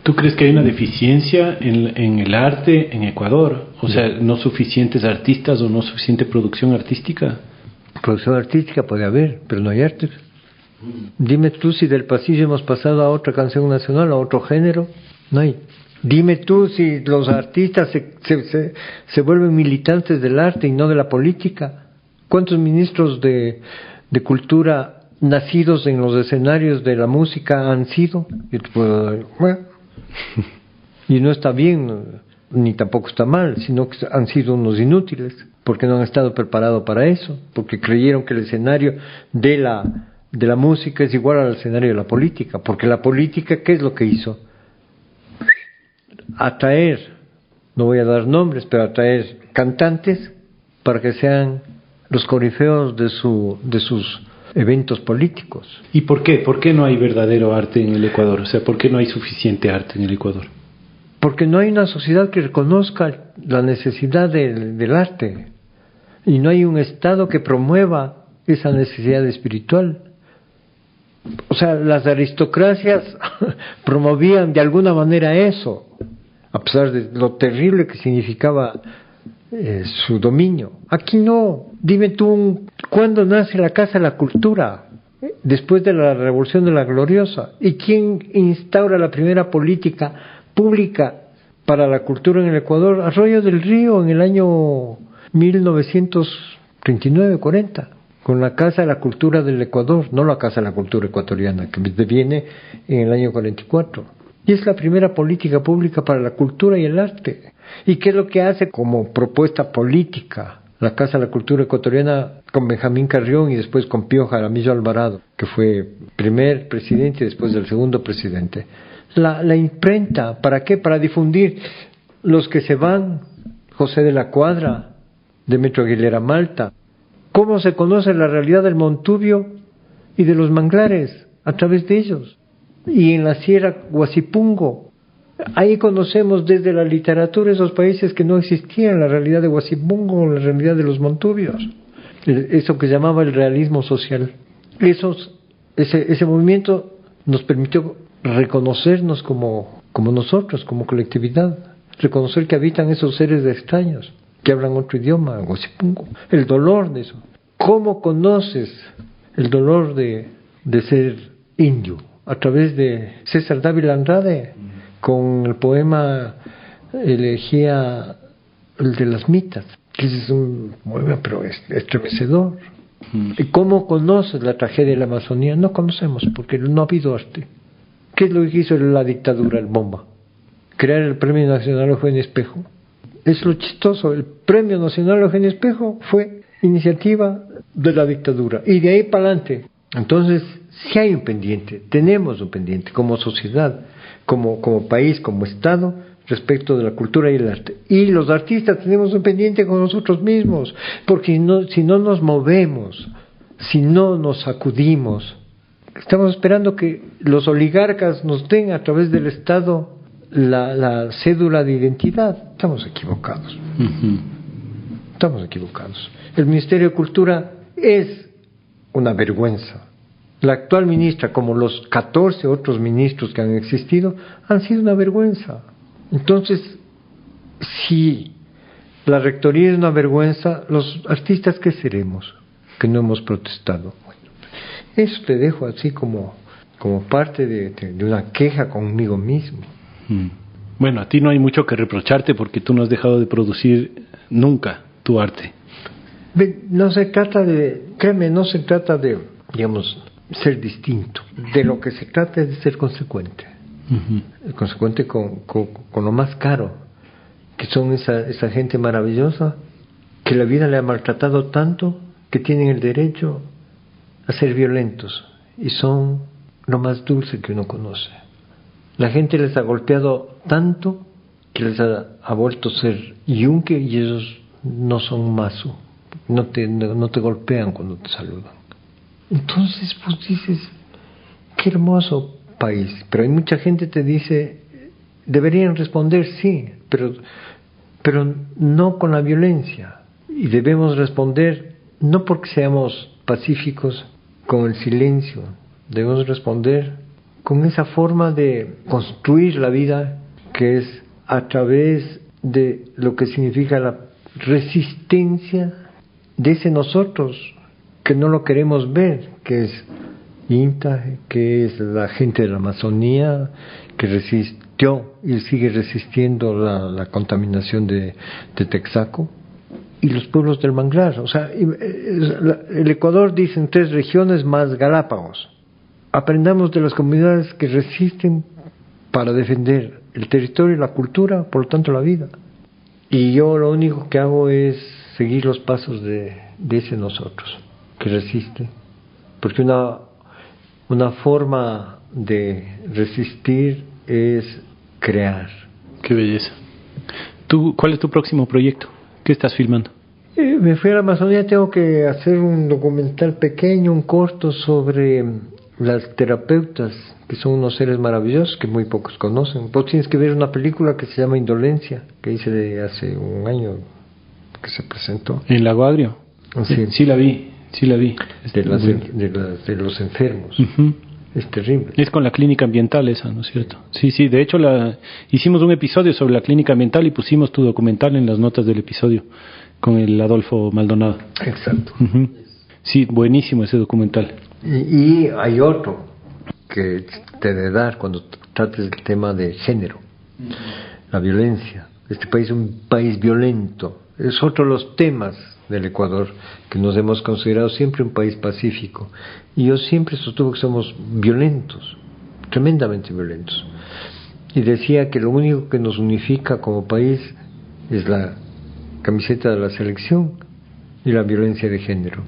¿Tú crees que hay una deficiencia en el arte en Ecuador? O sea, ¿no suficientes artistas o no suficiente producción artística? Producción artística puede haber, pero no hay arte. Dime tú si del pasillo hemos pasado a otra canción nacional, a otro género. No hay. Dime tú si los artistas se vuelven militantes del arte y no de la política. ¿Cuántos ministros de cultura nacidos en los escenarios de la música han sido? Yo te puedo dar, bueno, y no está bien, ni tampoco está mal, sino que han sido unos inútiles, porque no han estado preparados para eso, porque creyeron que el escenario de la música es igual al escenario de la política, porque la política, ¿qué es lo que hizo? Atraer, no voy a dar nombres, pero atraer cantantes para que sean los corifeos de sus eventos políticos. ¿Y por qué? ¿Por qué no hay verdadero arte en el Ecuador? O sea, ¿por qué no hay suficiente arte en el Ecuador? Porque no hay una sociedad que reconozca la necesidad del arte, y no hay un Estado que promueva esa necesidad espiritual. O sea, las aristocracias promovían de alguna manera eso, a pesar de lo terrible que significaba su dominio. Aquí no. Dime tú, ¿cuándo nace la Casa de la Cultura? Después de la Revolución de la Gloriosa. ¿Y quién instaura la primera política pública para la cultura en el Ecuador? Arroyo del Río, en el año 1939-40, con la Casa de la Cultura del Ecuador, no la Casa de la Cultura ecuatoriana, que viene en el año 44. Y es la primera política pública para la cultura y el arte. ¿Y qué es lo que hace como propuesta política la Casa de la Cultura ecuatoriana con Benjamín Carrión y después con Pío Jaramillo Alvarado, que fue primer presidente y después del segundo presidente? La imprenta, ¿para qué? Para difundir los que se van, José de la Cuadra, Demetrio Aguilera Malta. ¿Cómo se conoce la realidad del Montubio y de los manglares? A través de ellos. Y en la Sierra Huasipungo, ahí conocemos desde la literatura esos países que no existían, la realidad de Huasipungo, la realidad de los Montubios, eso que llamaba el realismo social. Ese movimiento nos permitió reconocernos como nosotros, como colectividad, reconocer que habitan esos seres extraños, que hablan otro idioma, Huasipungo, el dolor de eso. ¿Cómo conoces el dolor de ser indio, a través de César Dávila Andrade, con el poema Elegía el de las mitas, que es un poema pero es estremecedor. ¿Y cómo conoces la tragedia de la Amazonía? No conocemos, porque no ha habido arte. ¿Qué es lo que hizo la dictadura, el Bomba? Crear el Premio Nacional Eugenio Espejo. Es lo chistoso, el Premio Nacional Eugenio Espejo fue iniciativa de la dictadura, y de ahí para adelante. Entonces, si hay un pendiente, tenemos un pendiente como sociedad, como país, como Estado, respecto de la cultura y el arte. Y los artistas tenemos un pendiente con nosotros mismos, porque si no nos movemos, si no nos sacudimos, estamos esperando que los oligarcas nos den a través del Estado la cédula de identidad. Estamos equivocados. Estamos equivocados. El Ministerio de Cultura es una vergüenza. La actual ministra, como los 14 otros ministros que han existido, han sido una vergüenza. Entonces, si la rectoría es una vergüenza, los artistas, ¿qué seremos? Que no hemos protestado. Bueno, eso te dejo así como parte de una queja conmigo mismo. Bueno, a ti no hay mucho que reprocharte porque tú no has dejado de producir nunca tu arte. No se trata no se trata de, digamos, ser distinto. De lo que se trata es de ser consecuente. Consecuente con lo más caro, que son esa gente maravillosa que la vida le ha maltratado tanto que tienen el derecho a ser violentos y son lo más dulce que uno conoce. La gente les ha golpeado tanto que les ha vuelto a ser yunque, y ellos no son mazo, no te golpean cuando te saludan. Entonces pues dices, qué hermoso país. Pero hay mucha gente que te dice, deberían responder sí, pero no con la violencia, y debemos responder no porque seamos pacíficos con el silencio, debemos responder con esa forma de construir la vida, que es a través de lo que significa la resistencia de ese nosotros que no lo queremos ver, que es INTA, que es la gente de la Amazonía, que resistió y sigue resistiendo la contaminación de Texaco, y los pueblos del manglar. O sea, el Ecuador dice en 3 regiones más Galápagos. Aprendamos de las comunidades que resisten para defender el territorio, la cultura, por lo tanto la vida. Y yo lo único que hago es seguir los pasos de ese nosotros que resiste, porque una forma de resistir es crear. Qué belleza. ¿Cuál es tu próximo proyecto? ¿Qué estás filmando? Me fui a la Amazonía, tengo que hacer un documental pequeño, un corto sobre las terapeutas, que son unos seres maravillosos que muy pocos conocen. Vos tienes que ver una película que se llama Indolencia, que hice hace un año que se presentó. ¿En Lago Agrio? Sí, sí la vi. De los enfermos. Es terrible. Es con la clínica ambiental esa, ¿no es cierto? Sí, de hecho hicimos un episodio sobre la clínica ambiental y pusimos tu documental en las notas del episodio con el Adolfo Maldonado. Exacto. Sí, buenísimo ese documental. Y hay otro que te debe dar cuando trates el tema de género, la violencia. Este país es un país violento. Es otro de los temas del Ecuador, que nos hemos considerado siempre un país pacífico, y yo siempre sostuve que somos violentos, tremendamente violentos, y decía que lo único que nos unifica como país es la camiseta de la selección y la violencia de género.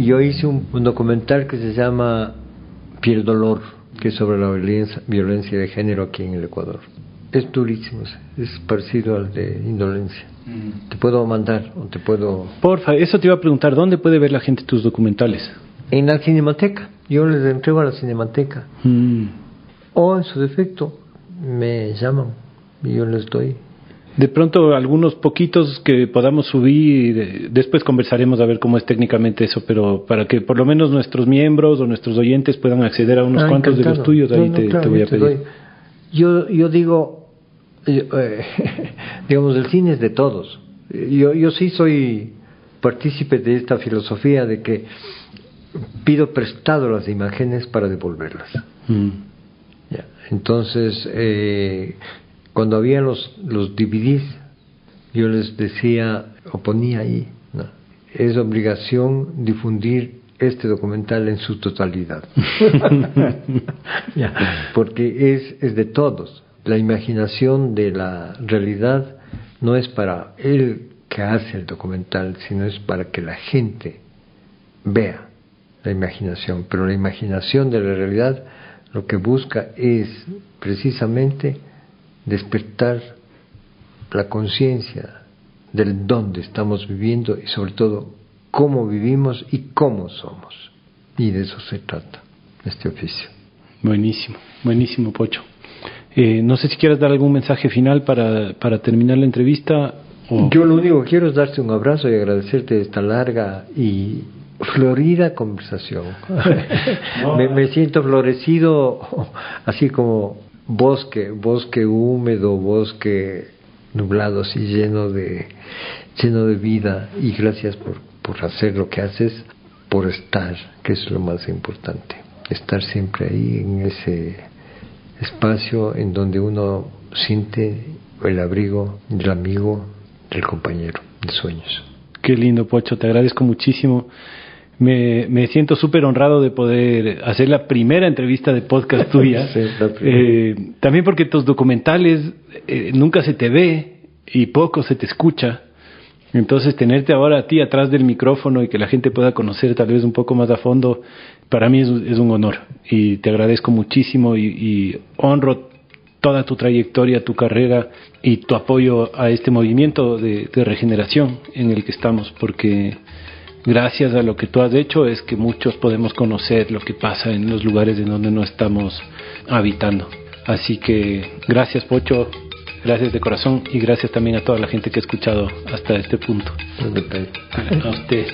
Yo hice un documental que se llama Piel Dolor, que es sobre la violencia de género aquí en el Ecuador. Es durísimo, es parecido al de Indolencia. Te puedo mandar o te puedo... Porfa, eso te iba a preguntar, ¿dónde puede ver la gente tus documentales? En la Cinemateca, yo les entrego a la Cinemateca. O en su defecto, me llaman y yo les doy. De pronto algunos poquitos que podamos subir, después conversaremos a ver cómo es técnicamente eso, pero para que por lo menos nuestros miembros o nuestros oyentes puedan acceder a unos cuantos de los tuyos, ahí claro, te voy a pedir. Yo digo, digamos, el cine es de todos. Yo sí soy partícipe de esta filosofía de que pido prestado las imágenes para devolverlas. Ya. Entonces, cuando había los DVDs, yo les decía, o ponía ahí, ¿no? Es obligación difundir este documental en su totalidad. Ya. Porque es de todos. La imaginación de la realidad no es para el que hace el documental, sino es para que la gente vea la imaginación. Pero la imaginación de la realidad lo que busca es precisamente despertar la conciencia del dónde estamos viviendo y sobre todo cómo vivimos y cómo somos. Y de eso se trata este oficio. Buenísimo, buenísimo, Pocho. No sé si quieres dar algún mensaje final para terminar la entrevista. Yo lo único que quiero es darte un abrazo y agradecerte esta larga y florida conversación. Me siento florecido, así como bosque húmedo, bosque nublado, así lleno de vida. Y gracias por hacer lo que haces, por estar, que es lo más importante. Estar siempre ahí en ese espacio en donde uno siente el abrigo del amigo, del compañero de sueños. Qué lindo, Pocho, te agradezco muchísimo. Me siento súper honrado de poder hacer la primera entrevista de podcast tuya. Sí, también porque tus documentales nunca se te ve y poco se te escucha. Entonces tenerte ahora a ti atrás del micrófono y que la gente pueda conocer tal vez un poco más a fondo, para mí es un honor. Y te agradezco muchísimo y honro toda tu trayectoria, tu carrera y tu apoyo a este movimiento de regeneración en el que estamos, porque gracias a lo que tú has hecho es que muchos podemos conocer lo que pasa en los lugares en donde no estamos habitando. Así que gracias, Pocho, gracias de corazón y gracias también a toda la gente que ha escuchado hasta este punto. A usted.